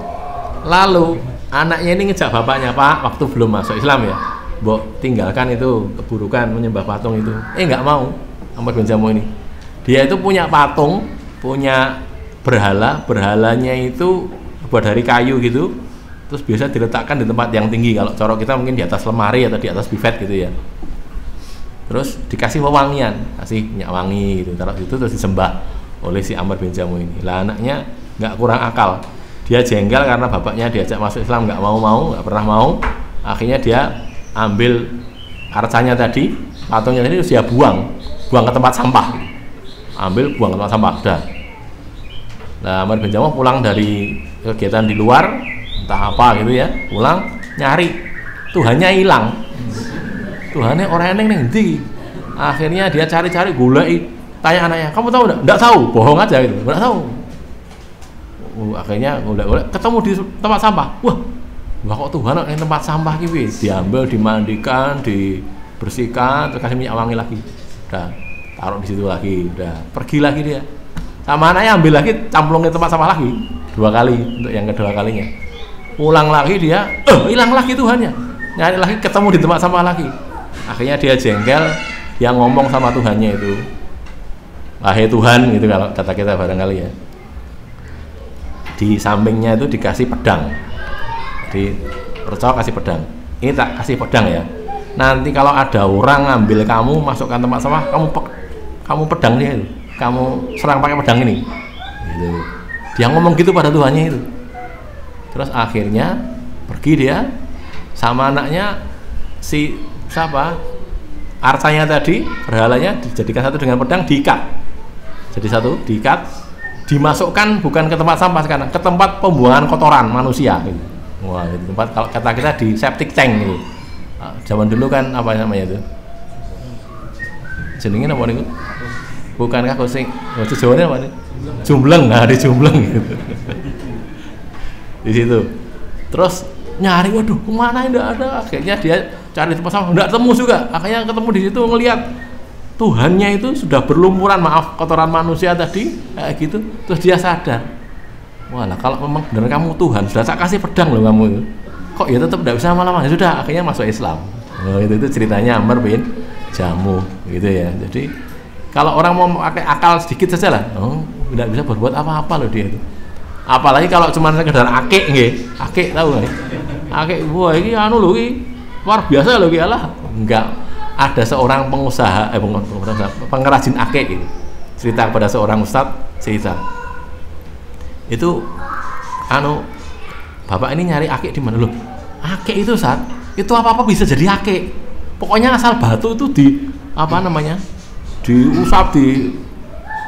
Lalu anaknya ini ngejak bapaknya, Pak, waktu belum masuk Islam ya, Mbok tinggalkan itu keburukan menyembah patung itu. Nggak mau. Amr bin Jamuh ini, dia itu punya patung, punya berhalanya itu buat dari kayu gitu. Terus biasa diletakkan di tempat yang tinggi. Kalau corok kita mungkin di atas lemari atau di atas buffet gitu ya. Terus dikasih wewangian, kasih minyak wangi gitu. Taruh situ terus disembah oleh si Amr bin Jamuh ini. Lah anaknya nggak kurang akal. Dia jengkel karena bapaknya diajak masuk Islam, nggak nggak pernah mau. Akhirnya dia ambil arcanya tadi, patungnya tadi, terus dia buang ke tempat sampah. Buang ke tempat sampah. Dah. Nah, Amr bin Jamuh pulang dari kegiatan di luar, entah apa gitu ya, pulang nyari, Tuhannya hilang. Tuhannya orang eneng ning ndi. Akhirnya dia cari-cari, goleki, tanya anaknya, kamu tahu enggak tahu, bohong aja gitu, enggak tahu. Akhirnya golek ketemu di tempat sampah. Wah kok Tuhan yang tempat sampah gitu, diambil, dimandikan, dibersihkan, terus kasih minyak wangi lagi, udah taruh di situ lagi, udah pergi lagi dia. Sama anaknya ambil lagi, camplung ke tempat sampah lagi 2 kali untuk yang kedua kalinya. Pulang lagi dia, hilang lagi Tuhannya, nyari lagi, ketemu di tempat sampah lagi. Akhirnya dia jengkel, dia ngomong sama Tuhannya itu, wahai Tuhan, gitu kalau kata kita barangkali ya. Di sampingnya itu dikasih pedang, di percaya kasih pedang. Ini tak kasih pedang ya. Nanti kalau ada orang ngambil kamu, masukkan tempat sampah, kamu pedang dia itu, kamu serang pakai pedang ini. Gitu. Dia ngomong gitu pada Tuhannya itu. Terus akhirnya pergi dia sama anaknya, si siapa? Arcanya tadi, berhalanya dijadikan satu dengan pedang, diikat. Jadi satu, diikat, dimasukkan bukan ke tempat sampah sekarang, ke tempat pembuangan kotoran manusia gitu. Wah, itu tempat kalau kata kita di septic tank gitu. Nah, zaman dulu kan apa namanya itu? Jenengnya apa niku? Bukankah kosing? Bahasa Jawanya apa nih? Jumbleng, nah di jumbleng gitu. Di situ. Terus nyari, waduh, kemana enggak ada. Akhirnya dia cari tempat sampah, enggak temu juga. Akhirnya ketemu di situ, ngelihat Tuhannya itu sudah berlumuran, maaf, kotoran manusia tadi kayak gitu. Terus dia sadar, walah kalau memang benar kamu Tuhan, sudah saya kasih pedang loh kamu itu, kok ya tetap tidak bisa lama-lama. Ya sudah, akhirnya masuk Islam. Oh, itu ceritanya Amr bin Jamuh gitu ya. Jadi kalau orang mau pakai akal sedikit saja lah, tidak bisa berbuat apa-apa loh dia itu. Apalagi kalau cuma sekedar akik nggih. Akik tahu nggih? Akik, wah ini anu lho, ini luar biasa loh, Allah. Enggak, ada seorang pengusaha pengrajin akik gitu. Cerita kepada seorang ustadz, cerita. Itu anu, bapak ini nyari akik di mana loh? Akik itu Ustaz, itu apa-apa bisa jadi akik. Pokoknya asal batu itu di apa namanya? Diusap,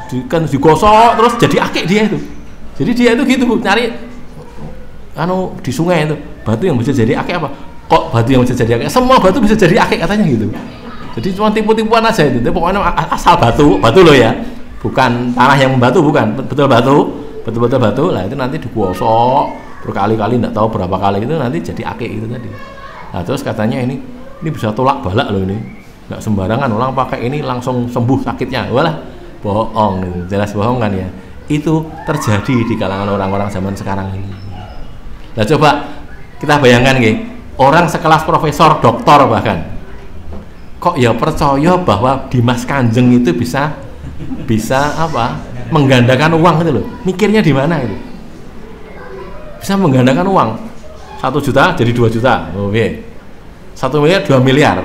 digosok terus jadi akik dia itu. Jadi dia itu gitu, nyari anu di sungai itu, batu yang bisa jadi akik apa? Kok batu yang bisa jadi akik? Semua batu bisa jadi akik katanya gitu. Jadi cuma tipu-tipuan aja itu. Pokoknya asal batu loh ya. Bukan tanah yang membatu, bukan, betul batu. Lah itu nanti digosok berkali-kali, enggak tahu berapa kali, itu nanti jadi akik itu tadi. Nah, terus katanya ini bisa tolak balak loh ini. Enggak sembarangan orang pakai ini langsung sembuh sakitnya. Walah, bohong gitu. Jelas bohong kan ya. Itu terjadi di kalangan orang-orang zaman sekarang ini. Nah, coba kita bayangkan nggih, orang sekelas profesor, doktor bahkan, kok ya percaya bahwa Dimas Kanjeng itu bisa apa? Menggandakan uang gitu loh. Mikirnya di mana itu? Bisa menggandakan uang. 1 juta jadi 2 juta. Oke. 1 miliar 2 miliar.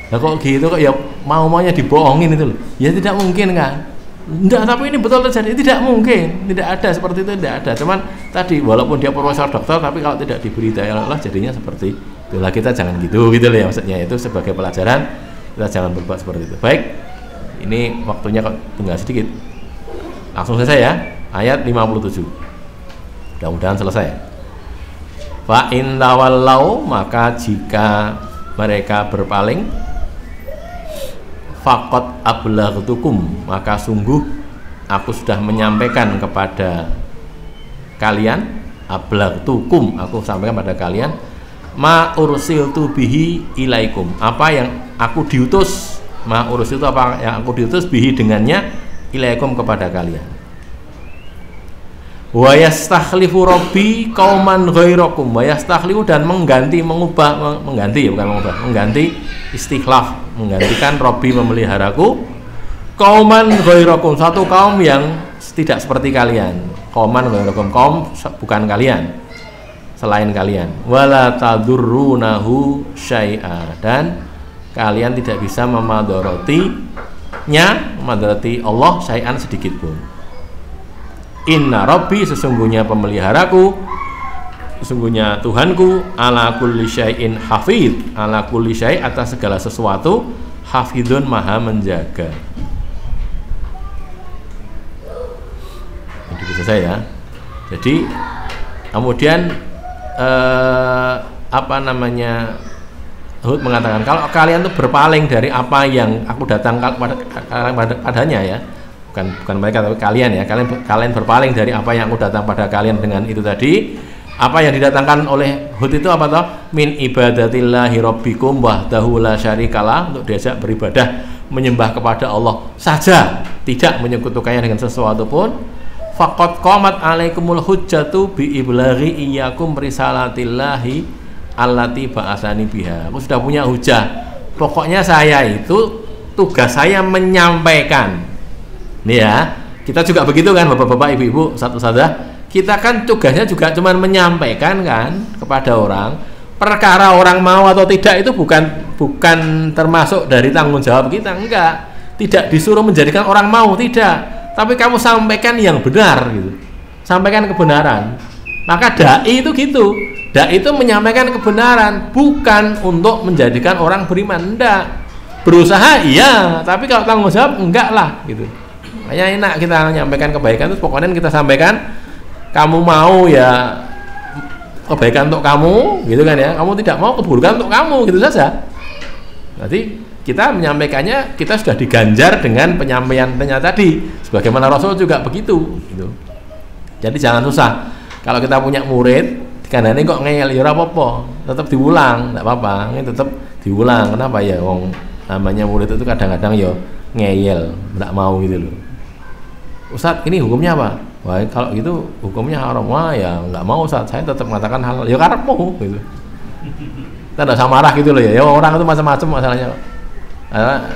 Nah kok gitu, kok ya mau-maunya dibohongin itu loh. Ya tidak mungkin kan? Enggak, tapi ini betul terjadi. Tidak mungkin. Tidak ada seperti itu, tidak ada. Cuman tadi walaupun dia profesor dokter, tapi kalau tidak diberi daya Allah jadinya seperti itulah. Kita jangan gitu loh ya, maksudnya itu sebagai pelajaran, kita jangan berbuat seperti itu. Baik. Ini waktunya kok tinggal sedikit. Langsung selesai ya. Ayat 57. Mudah-mudahan selesai. Fa in tawallau, maka jika mereka berpaling, faqad ablaghtukum, maka sungguh aku sudah menyampaikan kepada kalian, ablaghtukum, aku sampaikan pada kalian, ma ursiltu bihi ilaikum, apa yang aku diutus, ma ursiltu, apa yang aku diutus bihi dengannya, ilaikum, kepada kalian. Wa yastakhlifu rabbi qauman ghairakum, wa yastakhlifu, dan mengganti, mengganti istikhlaf, menggantikan Rabbi, memeliharaku, qauman ghairakum, satu kaum yang tidak seperti kalian. Qauman ghairakum, kaum bukan kalian, selain kalian. Wala tadurrunahu syai'a, dan kalian tidak bisa memadharati Allah syai'an sedikit pun. Inna Rabbi, sesungguhnya pemeliharaku, sesungguhnya Tuhanku, ala kulli syai'in hafidh, ala kulli syai', atas segala sesuatu, hafidhun, maha menjaga. Itu bisa saya. Jadi kemudian apa namanya, Hud mengatakan kalau kalian tuh berpaling dari apa yang aku datang padanya ya, bukan mereka tapi kalian ya, kalian berpaling dari apa yang aku datang pada kalian dengan itu tadi. Apa yang didatangkan oleh Hud itu apa toh? Min ibadatillahi rabbikum wahdahu la syarikalah, untuk diajak beribadah menyembah kepada Allah saja, tidak menyekutukannya dengan sesuatu pun. Faqad qamat alaikumul hujjatu bi iblaghi iyyakum risalatillahi allati ba'atsani biha. Aku sudah punya hujah. Pokoknya saya itu tugas saya menyampaikan. Nih ya, kita juga begitu kan Bapak-bapak, Ibu-ibu, satu-satu. Kita kan tugasnya juga cuma menyampaikan kan kepada orang. Perkara orang mau atau tidak itu bukan termasuk dari tanggung jawab kita, enggak. Tidak disuruh menjadikan orang mau, tidak. Tapi kamu sampaikan yang benar gitu. Sampaikan kebenaran. Maka dai itu gitu. Dai itu menyampaikan kebenaran, bukan untuk menjadikan orang beriman, enggak. Berusaha iya, tapi kalau tanggung jawab enggak lah gitu. Makanya enak kita menyampaikan kebaikan itu pokoknya kita sampaikan. Kamu mau ya kebaikan untuk kamu gitu kan ya, kamu tidak mau keburukan untuk kamu, gitu saja. Nanti kita menyampaikannya, kita sudah diganjar dengan penyampaiannya tadi, sebagaimana Rasul juga begitu gitu. Jadi jangan susah kalau kita punya murid karena ini kok ngeyel ya apa-apa, tetap diulang, enggak apa-apa, ini tetap diulang. Kenapa ya, wong namanya murid itu kadang-kadang ya ngeyel, enggak mau gitu loh. Ustadz, ini hukumnya apa? Wah, kalau gitu hukumnya haram. Wah ya nggak mau Ustaz, saya tetap mengatakan halal. Ya karepmu gitu. Kita nggak usah marah gitu loh ya. Ya orang itu macam-macam masalahnya.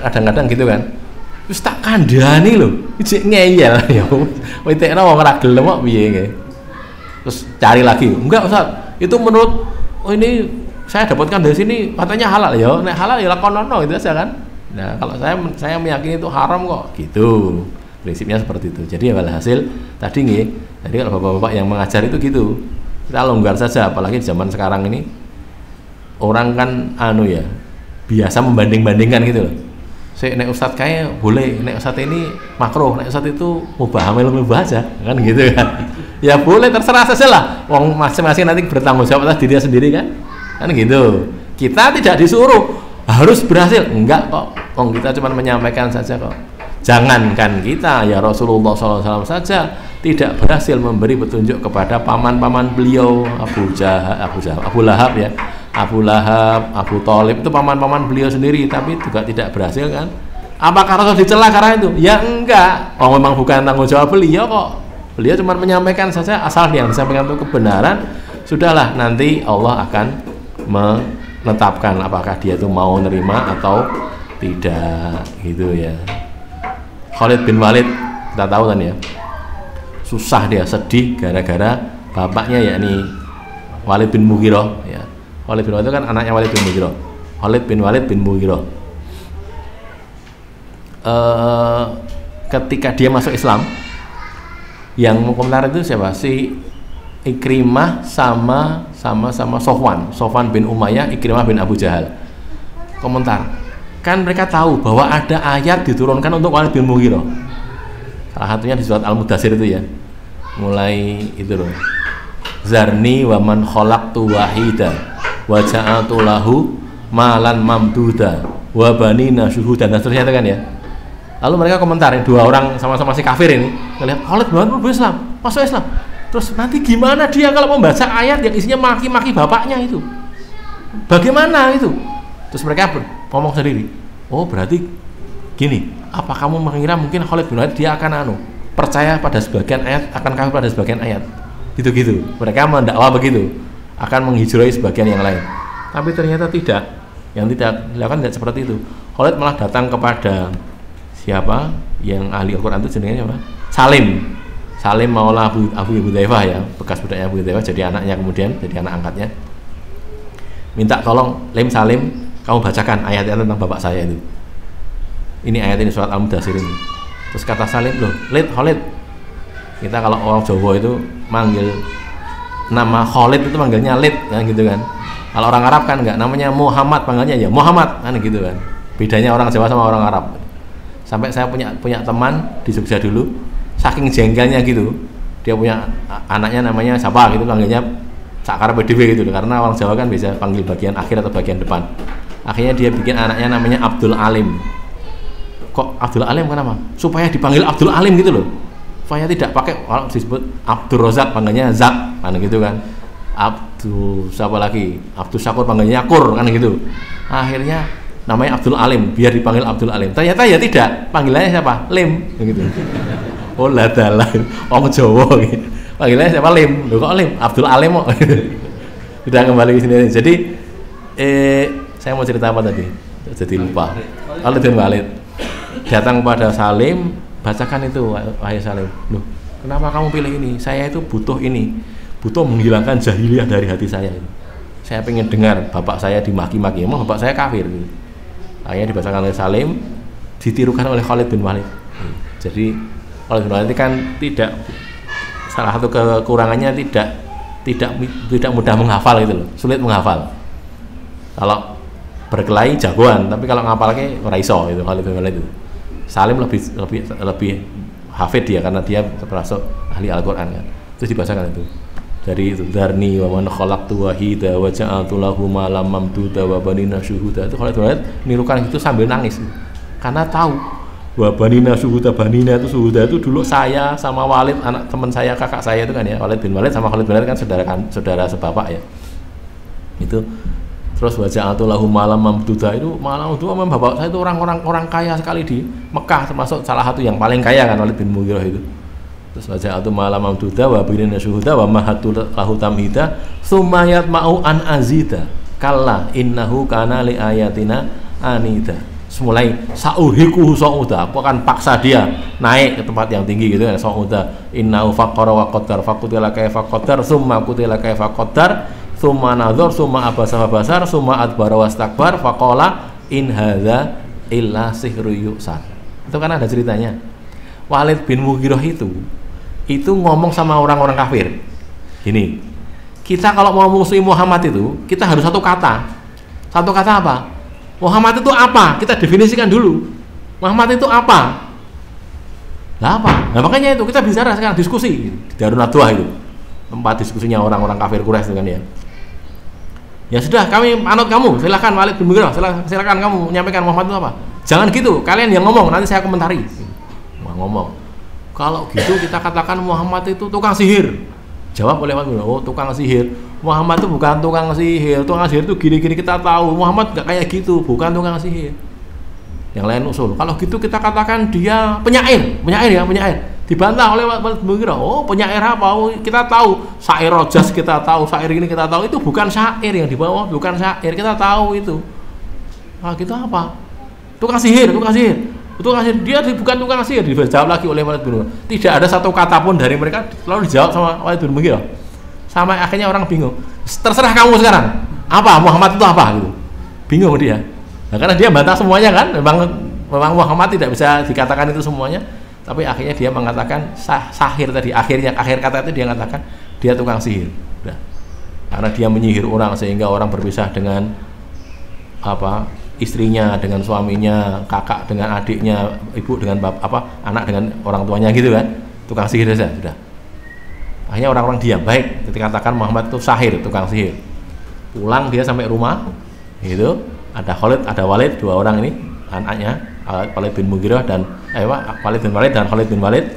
Kadang-kadang gitu kan. Terus tak kandhani lho, ijek ngeyel ya. Witekno wong ora gelem kok piye nggih. Terus cari lagi. Enggak Ustaz, itu menurut ini saya dapatkan dari sini katanya halal ya. Nek halal ya lakonono gitu aja kan. Nah, kalau saya meyakini itu haram kok gitu. Prinsipnya seperti itu. Jadi hasil tadi nih, jadi kalau bapak-bapak yang mengajar itu gitu, kita longgar saja. Apalagi zaman sekarang ini orang kan ya biasa membanding-bandingkan gitu loh. Nek Ustadz kayak boleh, nek Ustadz ini makruh, nek Ustadz itu mubah aja kan gitu kan. Ya boleh, terserah saja lah. Wong masing-masing nanti bertanggung jawab atas dirinya sendiri kan gitu. Kita tidak disuruh harus berhasil, enggak kok. Wong kita cuma menyampaikan saja kok. Jangankan kita, ya Rasulullah SAW saja tidak berhasil memberi petunjuk kepada paman-paman beliau, Abu Lahab ya, Abu Lahab, Abu Thalib, itu paman-paman beliau sendiri, tapi juga tidak berhasil kan. Apakah Rasul dicela karena itu? Ya enggak. Oh, memang bukan tanggung jawab beliau kok. Beliau cuma menyampaikan saja, asal yang disampaikan itu kebenaran, sudahlah, nanti Allah akan menetapkan apakah dia itu mau nerima atau tidak gitu ya. Khalid bin Walid kita tahu kan ya, susah dia, sedih gara-gara bapaknya yakni Walid bin Mughirah ya. Khalid bin Walid itu kan anaknya Walid bin Mughirah. Khalid bin Walid bin Mughirah ketika dia masuk Islam, yang komentar itu siapa? Si Ikrimah sama Sofwan bin Umayyah, Ikrimah bin Abu Jahal. Komentar, kan mereka tahu bahwa ada ayat diturunkan untuk Walid bin Mughirah. Salah satunya di surat Al-Mudaththir itu ya. Mulai itu loh. Zarni wa man khalaqtu wahida wa ja'altu lahu malan mamduda wa banina syuhudan, dan seterusnya itu kan ya. Lalu mereka komentarin, dua orang sama-sama si kafir ini ngelihat Khalid bin Islam, masuk Islam. Terus nanti gimana dia kalau membaca ayat yang isinya maki-maki bapaknya itu? Bagaimana itu? Terus mereka ngomong sendiri, oh berarti gini, apa kamu mengira mungkin Khalid bin Walid dia akan percaya pada sebagian ayat, akan kafir pada sebagian ayat, gitu-gitu. Mereka mendakwa begitu, akan menghijrahi sebagian yang lain. Tapi ternyata tidak, yang tidak dilakukan tidak seperti itu. Khalid malah datang kepada siapa yang ahli Al-Quran itu jenengnya apa? Salim Maula Abu Hudzaifah ya, bekas budaknya Abu Hudzaifah, jadi anaknya kemudian jadi anak angkatnya. Minta tolong Salim, kamu bacakan ayat-ayat tentang bapak saya itu. Ini ayat ini surat Al-Mudaththir ini. Terus kata Salim, loh, Khalid. Kita kalau orang Jawa itu manggil nama Khalid itu manggilnya Lid kan gitu kan. Kalau orang Arab kan enggak, namanya Muhammad, panggilnya ya Muhammad kan gitu kan. Bedanya orang Jawa sama orang Arab. Sampai saya punya teman di Jogja dulu, saking jengkelnya gitu, dia punya anaknya namanya siapa gitu, panggilnya sakar PDW gitu, karena orang Jawa kan bisa panggil bagian akhir atau bagian depan. Akhirnya dia bikin anaknya namanya Abdul Alim. Kok Abdul Alim kenapa? Supaya dipanggil Abdul Alim gitu loh. Supaya tidak pakai orang disebut Abdul Rozak panggilnya Zak kan gitu kan. Abdul siapa lagi? Abdul Syakur panggilnya Yakur kan gitu. Akhirnya namanya Abdul Alim biar dipanggil Abdul Alim. Ternyata ya tidak, panggilannya siapa? Lim gitu. Oh lah dalah wong Jawa gitu. Panggilannya siapa? Lim. Loh kok Lim? Abdul Alim kok. Sudah kembali ke sini. Jadi saya mau cerita apa tadi? Jadi lupa. Khalid bin Walid datang kepada Salim, bacakan itu, wahai Salim. Loh, kenapa kamu pilih ini? Saya itu butuh ini, butuh menghilangkan jahiliyah dari hati saya. Saya pengen dengar bapak saya dimaki-maki. Emang bapak saya kafir. Akhirnya dibacakan oleh Salim, ditirukan oleh Khalid bin Walid. Jadi Khalid bin Walid kan tidak, salah satu kekurangannya tidak mudah menghafal gitu loh, sulit menghafal. Kalau berkelahi jagoan, tapi kalau ngapalnya ora iso itu Khalid bin Walid itu. Salim lebih hafid dia karena dia termasuk ahli Al-Qur'an kan. Terus dibacakan itu. Dari itu Darni wa man khalaqtu wahida wa ja'altu lahu malam mamduda wa banina syuhuda. Itu Khalid bin Walid nirukan itu sambil nangis. Karena tahu wa banina syuhuda, banina itu syuhuda itu dulu saya sama Walid, anak teman saya, kakak saya itu kan ya. Walid bin Walid sama Khalid bin Walid kan saudara sebapak ya. Itu terus wajah atau lahu malam mamduda, itu malam itu bapak saya itu orang kaya sekali di Mekah, termasuk salah satu yang paling kaya kan Walid bin Mughirah itu. Terus wajah atau malam mamduda wa binina syuhuda wa mahatu lahu tamhida sumayat ma'u an azida kalla innahu kana li ayatina anida. Semulai saurhiku sa'uda, aku akan paksa dia naik ke tempat yang tinggi gitu kan, sa'uda innahu faqara wa qaddar faqutila kaifa qaddar summa qutila kaifa qaddar summa nadhar summa abasa basar summa adbara wastakbar faqala in hadza illa sihru yusar. Itu kan ada ceritanya. Walid bin Mughirah itu ngomong sama orang-orang kafir. Gini, kita kalau mau musuhi Muhammad itu, kita harus satu kata. Satu kata apa? Muhammad itu apa? Kita definisikan dulu. Muhammad itu apa? Nah apa? Nah makanya itu kita bicara sekarang, diskusi di Darun Nadwah itu. Tempat diskusinya orang-orang kafir Quraisy itu kan ya. Ya sudah, kami anut kamu, silakan Walid bin Mughirah, silakan kamu menyampaikan Muhammad itu apa. Jangan gitu, kalian yang ngomong, nanti saya komentari. Ngomong, kalau gitu kita katakan Muhammad itu tukang sihir. Jawab oleh Walid bin Mughirah, oh tukang sihir. Muhammad itu bukan tukang sihir itu gini-gini kita tahu. Muhammad gak kayak gitu, bukan tukang sihir. Yang lain usul. Kalau gitu kita katakan dia penyair. Dibantah oleh Walid bin Mughirah. Oh, penyair apa? Oh, kita tahu syair rojas, kita tahu syair ini, kita tahu itu bukan syair yang dibawa, bukan syair, kita tahu itu. Ah, kita apa? Tukang sihir. Dia bukan tukang sihir. Dijawab lagi oleh Walid bin Mughirah. Tidak ada satu kata pun dari mereka lalu dijawab sama Walid bin Mughirah. Sampai akhirnya orang bingung. Terserah kamu sekarang. Apa Muhammad itu apa gitu. Bingung dia. Nah, karena dia bantah semuanya kan. Memang Muhammad tidak bisa dikatakan itu semuanya. Tapi akhirnya dia mengatakan sahir tadi, akhir kata itu dia mengatakan dia tukang sihir. Nah, karena dia menyihir orang sehingga orang berpisah dengan istrinya, dengan suaminya, kakak dengan adiknya, ibu dengan anak dengan orang tuanya gitu kan. Tukang sihir saja sudah. Akhirnya orang-orang diam. Baik, ketika katakan Muhammad itu sahir, tukang sihir. Pulang dia sampai rumah, gitu. Ada Khalid, ada Walid, dua orang ini anaknya. Walid bin Mughirah dan Walid bin Walid dan Khalid bin Walid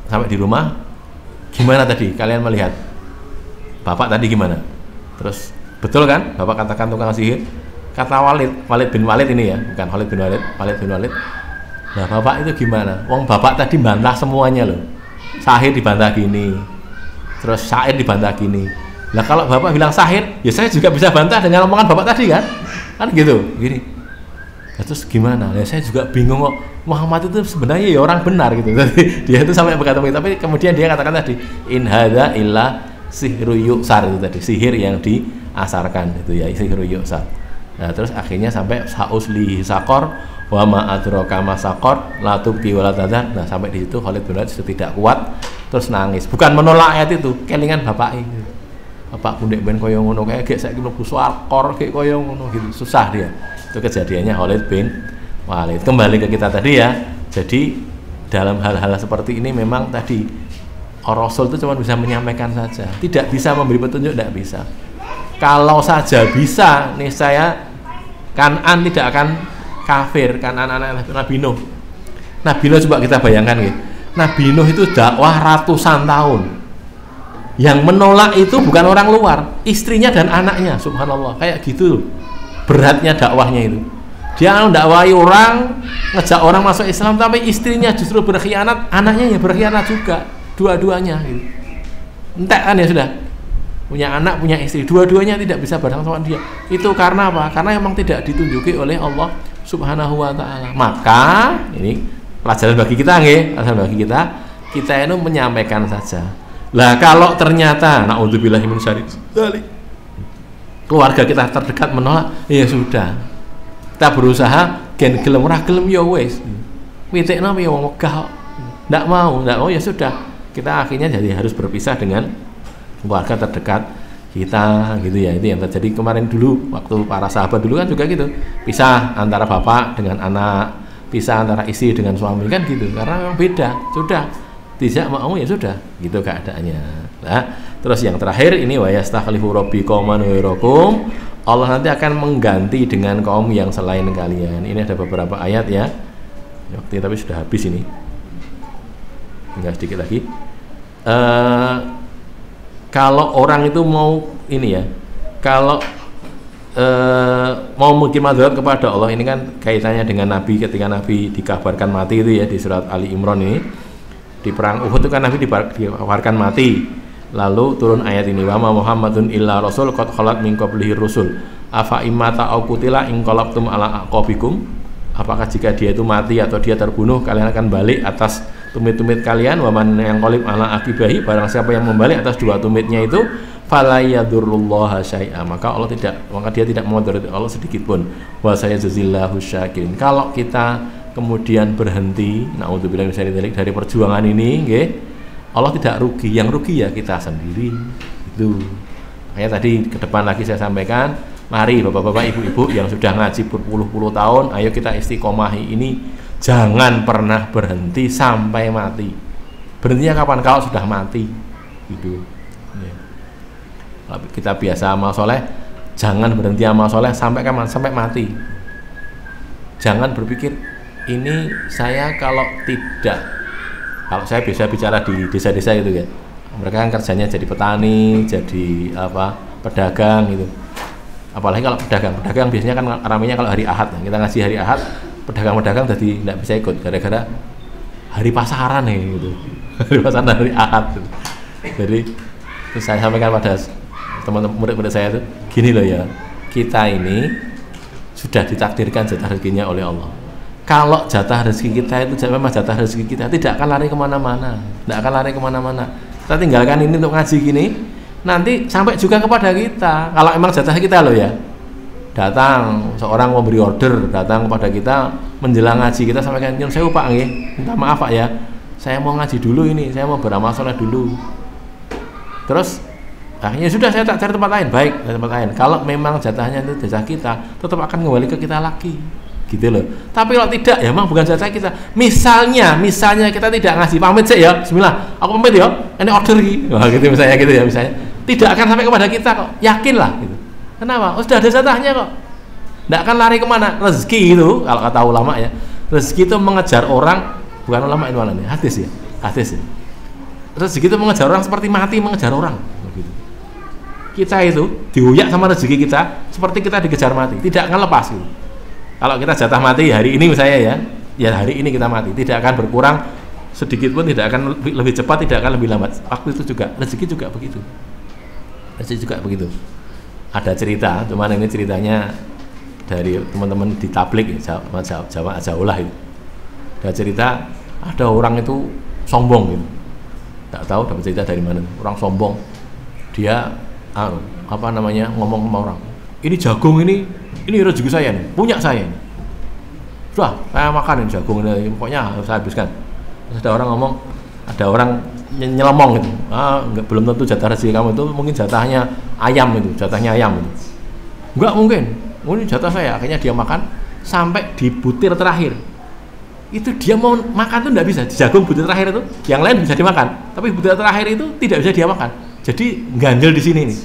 sampai di rumah. Gimana tadi kalian melihat bapak tadi gimana? Terus betul kan bapak katakan tukang sihir? Kata Walid bin Walid ini ya, bukan Khalid bin Walid, Walid bin Walid. Nah bapak itu gimana? Wong bapak tadi bantah semuanya loh. Sahir dibantah gini, terus syair dibantah gini. Nah kalau bapak bilang sahir, ya saya juga bisa bantah dengan omongan bapak tadi kan gitu, gini. Nah, terus gimana? Ya saya juga bingung kok. Muhammad itu sebenarnya ya orang benar gitu. Dia itu sampai berkata begitu, tapi kemudian dia katakan tadi in hadza illa sihru yusar itu tadi, sihir yang diasarkan itu ya, sihru yusar. Nah, terus akhirnya sampai sausli sakor wa ma adraka ma sakor la tubqi wa la tadhar. Nah, sampai di situ Khalid bin Walid sudah tidak kuat terus nangis. Bukan menolak ayat itu, kelingan bapak itu. Bapak bundek ben koyo ngono kae gek saiki mlebu swarga gek koyo ngono gitu. Susah dia. Itu kejadiannya Khalid bin Walid. Kembali ke kita tadi ya. Jadi dalam hal-hal seperti ini memang tadi Rasul itu cuma bisa menyampaikan saja, tidak bisa memberi petunjuk, tidak bisa. Kalau saja bisa, nih saya Kan'an tidak akan kafir, Kan'an anak Nabi Nuh. Nabi Nuh coba kita bayangkan gitu. Nabi Nuh itu dakwah ratusan tahun. Yang menolak itu bukan orang luar, istrinya dan anaknya, subhanallah. Kayak gitu beratnya dakwahnya itu. Dia mendakwahi orang, ngejak orang masuk Islam, tapi istrinya justru berkhianat, anaknya ya berkhianat juga, dua-duanya gitu. Entek kan ya sudah. Punya anak, punya istri, dua-duanya tidak bisa bareng sama dia. Itu karena apa? Karena memang tidak ditunjuki oleh Allah Subhanahu wa taala. Maka ini pelajaran bagi kita nggih, pelajaran bagi kita itu menyampaikan saja. Lah kalau ternyata naudzubillahi min syarri dzalik, keluarga kita terdekat menolak, ya sudah. Kita berusaha gen gelem ora gelem ya wis. Witekno ya wong megah kok. Ndak mau ya sudah. Kita akhirnya jadi harus berpisah dengan keluarga terdekat kita gitu ya. Itu yang terjadi kemarin dulu waktu para sahabat dulu kan juga gitu. Pisah antara bapak dengan anak, pisah antara istri dengan suami kan gitu. Karena memang beda. Sudah. Tidak mau ya sudah. Gitu keadaannya. Nah, terus yang terakhir ini wa yastakhlifu rabbi qauman ghayrakum. Allah nanti akan mengganti dengan kaum yang selain kalian. Ini ada beberapa ayat ya. Waktu tapi sudah habis ini. Tinggal sedikit lagi. Kalau orang itu mau ini ya, kalau mau mungkin madharat kepada Allah, ini kan kaitannya dengan Nabi ketika Nabi dikabarkan mati itu ya di surat Ali Imran ini. Di perang Uhud itu kan Nabi dikabarkan mati. Lalu turun ayat ini, wa ma Muhammadun illa rasul qad khalat min qablihi rusul afa immata au qutila in qalabtum ala aqabikum. Apakah jika dia itu mati atau dia terbunuh kalian akan balik atas tumit-tumit kalian? Wa man yang qalib ala aqibahi, barang siapa yang membalik atas dua tumitnya itu fala yadurrullaha syai'a, maka dia tidak memudaratkan Allah sedikit pun. Wa sayajzillahu syakirin. Kalau kita kemudian berhenti naudzubillahi min syarri dzalik dari perjuangan ini nggih, Allah tidak rugi, yang rugi ya kita sendiri. Itu. Makanya tadi ke depan lagi saya sampaikan, mari bapak-bapak, ibu-ibu yang sudah ngaji berpuluh-puluh tahun, ayo kita istiqomahi ini, jangan pernah berhenti sampai mati. Berhentinya kapan? Kalau sudah mati. Gitu. Ya. Kalau kita biasa amal soleh, jangan berhenti amal soleh sampai kapan? Sampai mati. Jangan berpikir ini saya kalau saya bisa bicara di desa-desa itu ya, mereka kan kerjanya jadi petani, jadi pedagang gitu. Apalagi kalau pedagang biasanya kan ramainya kalau hari Ahad, kita ngasih hari Ahad, pedagang jadi tidak bisa ikut gara-gara hari pasaran nih gitu. Hari pasaran hari Ahad gitu. Jadi saya sampaikan pada teman-teman murid-murid saya itu gini loh ya, kita ini sudah ditakdirkan jatah rezekinya oleh Allah. Kalau jatah rezeki kita itu memang jatah rezeki kita, tidak akan lari kemana-mana, tidak akan lari kemana-mana. Kita tinggalkan ini untuk ngaji gini, nanti sampai juga kepada kita. Kalau emang jatah kita loh ya, datang seorang memberi order, datang kepada kita menjelang ngaji, kita sampaikan, saya Pak nggih, minta maaf Pak ya, saya mau ngaji dulu ini, saya mau beramal soleh dulu. Terus akhirnya sudah, saya tak cari tempat lain, baik tempat lain. Kalau memang jatahnya itu jatah kita, tetap akan kembali ke kita lagi. Gitu loh. Tapi kalau tidak ya memang bukan jatah kita. Misalnya kita tidak ngasih, pamit sih ya, bismillah, aku pamit ya, ini order gitu. Wah, gitu misalnya tidak akan sampai kepada kita kok, yakinlah gitu. Kenapa? Oh, sudah ada jatahnya kok, tidak akan lari kemana. Rezeki itu kalau kata ulama ya, rezeki itu mengejar orang, bukan ulama ini malah nih, hadis ya. Rezeki itu mengejar orang seperti mati mengejar orang gitu. Kita itu diuyak sama rezeki kita seperti kita dikejar mati, tidak akan lepas gitu. Kalau kita jatah mati hari ini misalnya ya hari ini kita mati, tidak akan berkurang sedikit pun, tidak akan lebih cepat, tidak akan lebih lambat. Waktu itu juga rezeki juga begitu. Ada cerita, cuman ini ceritanya dari teman-teman di tablik Jawa Jaulah itu. Ada cerita, ada orang itu sombong gitu. Tidak tahu dapat cerita dari mana. Orang sombong, dia ngomong sama orang, ini jagung ini rezeki saya nih, punya saya nih. Sudah, saya makan ini jagung ini, pokoknya harus saya habiskan. Terus ada orang nyelemong gitu. Belum tentu jatah rezeki kamu itu, mungkin jatahnya ayam itu. Enggak mungkin. Ini jatah saya. Akhirnya dia makan sampai di butir terakhir. Itu dia mau makan itu enggak bisa. Di jagung butir terakhir itu, yang lain bisa dimakan, tapi butir terakhir itu tidak bisa dia makan. Jadi ganjel di sini nih.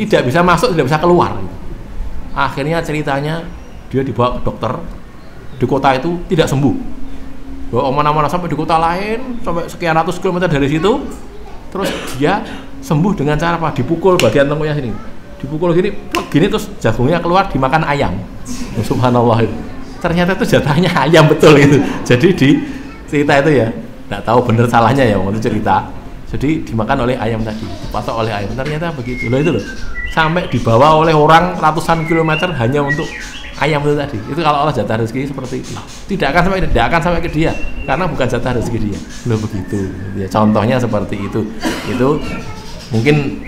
tidak bisa masuk, tidak bisa keluar. Akhirnya ceritanya dia dibawa ke dokter di kota itu, tidak sembuh. Bawa mana-mana sampai di kota lain, sampai sekian ratus kilometer dari situ. Terus dia sembuh dengan cara apa? Dipukul bagian tengkuknya sini, dipukul gini, gini terus jagungnya keluar dimakan ayam. Subhanallah, ternyata itu jatahnya ayam betul itu. Jadi di cerita itu ya, nggak tahu bener salahnya ya waktu cerita. Jadi dimakan oleh ayam tadi, dipatok oleh ayam. Ternyata begitu loh, itu loh. Sampai dibawa oleh orang ratusan kilometer hanya untuk ayam itu tadi. Itu kalau Allah jatah rezeki seperti itu. Tidak akan sampai ke dia karena bukan jatah rezeki dia. Loh begitu. Ya, contohnya seperti itu. Itu mungkin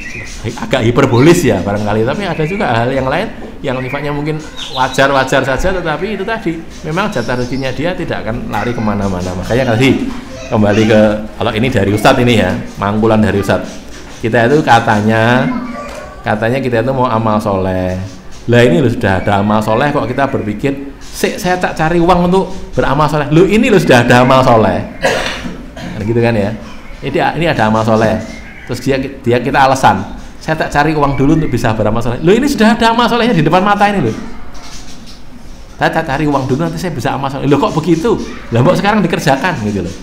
agak hiperbolis ya barangkali, tapi ada juga hal yang lain yang sifatnya mungkin wajar-wajar saja, tetapi itu tadi memang jatah rezekinya dia tidak akan lari kemana-mana. Makanya tadi kembali ke, kalau ini dari Ustadz ini ya, mangkulan dari Ustadz, kita itu katanya kita itu mau amal soleh. Lah ini loh sudah ada amal soleh kok kita berpikir saya tak cari uang untuk beramal soleh. Loh ini loh sudah ada amal soleh kan gitu kan ya, ini ada amal soleh. Terus dia kita alasan saya tak cari uang dulu untuk bisa beramal soleh. Loh ini sudah ada amal solehnya di depan mata ini loh. Saya tak cari uang dulu nanti saya bisa amal soleh. Loh kok begitu? Lah kok sekarang dikerjakan gitu loh.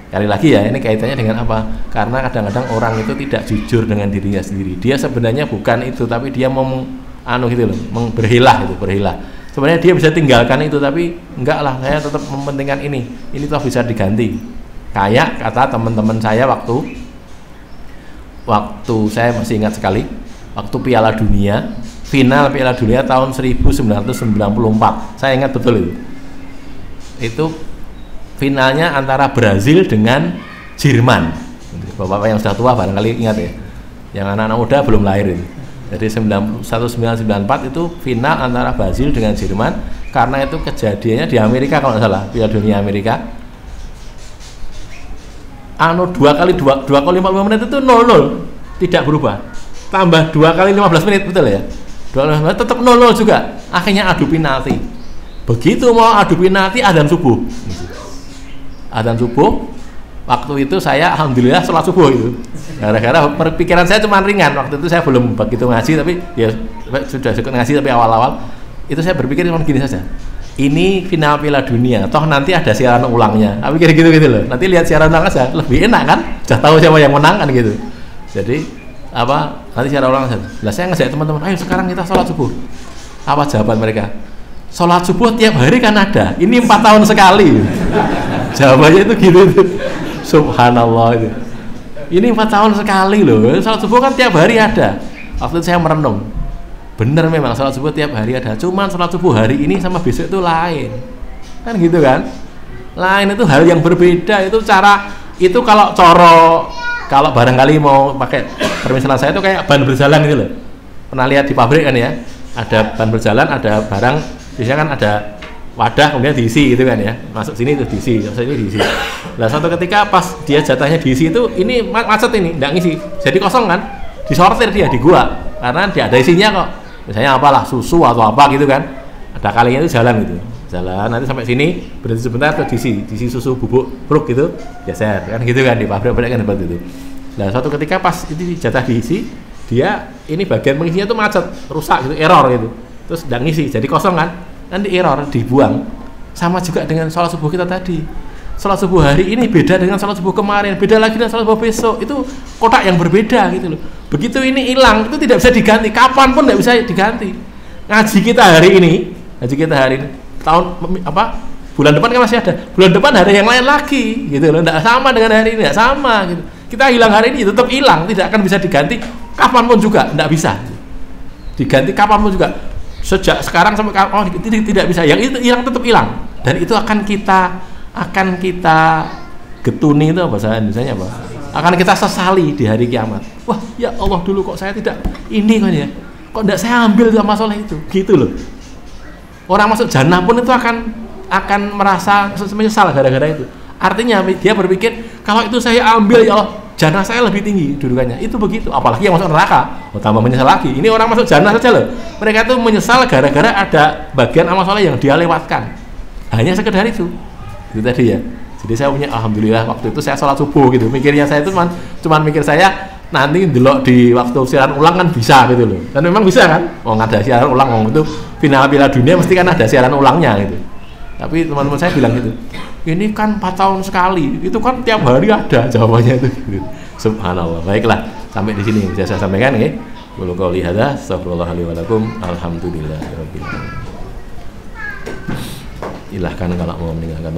Kali lagi ya, ini kaitannya dengan apa? Karena kadang-kadang orang itu tidak jujur dengan dirinya sendiri. Dia sebenarnya bukan itu, tapi dia mau gitu loh, berhilah itu, berhilah. Sebenarnya dia bisa tinggalkan itu, tapi enggak lah, saya tetap mementingkan ini toh bisa diganti. Kayak kata teman-teman saya waktu saya masih ingat sekali, waktu Piala Dunia, final Piala Dunia tahun 1994, saya ingat betul itu. Itu finalnya antara Brazil dengan Jerman. Bapak-bapak yang sudah tua barangkali ingat ya, yang anak-anak muda belum lahir itu. Jadi 1994 itu final antara Brazil dengan Jerman, karena itu kejadiannya di Amerika kalau nggak salah, Piala Dunia Amerika. 2 kali 45 menit itu 0-0, tidak berubah. Tambah 2 kali 15 menit, betul ya? 2 menit tetap 0-0 juga. Akhirnya adu penalti. Begitu mau adu penalti, adzan subuh. Adzan subuh. Waktu itu saya alhamdulillah sholat subuh itu. Gara-gara perpikiran saya cuma ringan. Waktu itu saya belum begitu ngaji, tapi ya sudah ikut ngaji, tapi awal-awal itu saya berpikir cuma gini saja. Ini final Piala Dunia, toh nanti ada siaran ulangnya. Tapi kira gitu loh. Nanti lihat siaran ulang aja, lebih enak kan? Sudah tahu siapa yang menang kan gitu. Jadi nanti siaran ulang saja. Lah saya ngajak teman-teman, ayo sekarang kita sholat subuh. Apa jawaban mereka? Sholat subuh tiap hari kan ada. Ini 4 tahun sekali. Jawabannya itu gitu itu. Subhanallah itu. Ini 4 tahun sekali loh. Sholat subuh kan tiap hari ada. Waktu itu saya merenung. Bener memang sholat subuh tiap hari ada. Cuman sholat subuh hari ini sama besok itu lain. Kan gitu kan? Lain, itu hal yang berbeda. Itu cara itu kalau barangkali mau pakai permisalan saya itu kayak ban berjalan gitu loh. Pernah lihat di pabrik kan ya? Ada ban berjalan, ada barang, biasanya kan ada wadah kemudian diisi gitu kan ya, masuk sini terus diisi, masuk sini diisi. Nah suatu ketika pas dia jatahnya diisi itu, ini macet ini, nggak ngisi, jadi kosong kan, disortir dia di gua, karena dia ada isinya kok, misalnya apalah susu atau apa gitu kan, ada kalinya itu jalan gitu, jalan nanti sampai sini berhenti sebentar terus diisi susu bubuk bruk gitu, geser kan gitu kan, di pabrik kan seperti itu. Nah suatu ketika pas itu jatah diisi, dia ini bagian pengisinya tuh macet, rusak gitu, error gitu, terus nggak ngisi, jadi kosong kan. Nanti error, dibuang. Sama juga dengan sholat subuh kita tadi. Sholat subuh hari ini beda dengan sholat subuh kemarin, beda lagi dengan sholat subuh besok. Itu kotak yang berbeda gitu loh. Begitu ini hilang, itu tidak bisa diganti. Kapan pun tidak bisa diganti. Ngaji kita hari ini tahun bulan depan kan masih ada. Bulan depan hari yang lain lagi gitu loh. Tidak sama dengan hari ini, tidak sama gitu. Kita hilang hari ini tetap hilang, tidak akan bisa diganti. Kapan pun juga tidak bisa diganti, kapan pun juga. Sejak sekarang sampai tidak bisa, yang itu hilang tetap hilang, dan itu akan kita getuni, itu bahasa Indonesianya apa? Akan kita sesali di hari kiamat. Wah, ya Allah dulu kok saya tidak ini kan ya, kok tidak saya ambil sama soleh itu, gitu loh. Orang masuk jannah pun itu akan merasa menyesal gara-gara itu. Artinya dia berpikir kalau itu saya ambil ya Allah, jannah saya lebih tinggi dudukannya. Itu begitu. Apalagi yang masuk neraka, tambah menyesal lagi. Ini orang masuk jannah saja loh. Mereka tuh menyesal gara-gara ada bagian amal soleh yang dia lewatkan. Hanya sekedar itu. Itu tadi ya. Jadi saya punya alhamdulillah waktu itu saya sholat subuh gitu. Mikirnya saya itu cuman mikir saya nanti delok di waktu siaran ulang kan bisa gitu loh. Dan memang bisa kan? Oh, ada siaran ulang, itu final Piala Dunia mesti kan ada siaran ulangnya gitu. Tapi teman-teman saya bilang gitu, ini kan 4 tahun sekali, itu kan tiap hari ada jawabannya itu. Gitu. Subhanallah. Baiklah, sampai di sini bisa saya sampaikan ya. Qul qouli hadza, astaghfirullahaladzim wa lakum, alhamdulillahirabbil alamin. Silahkan kalau mau meninggalkan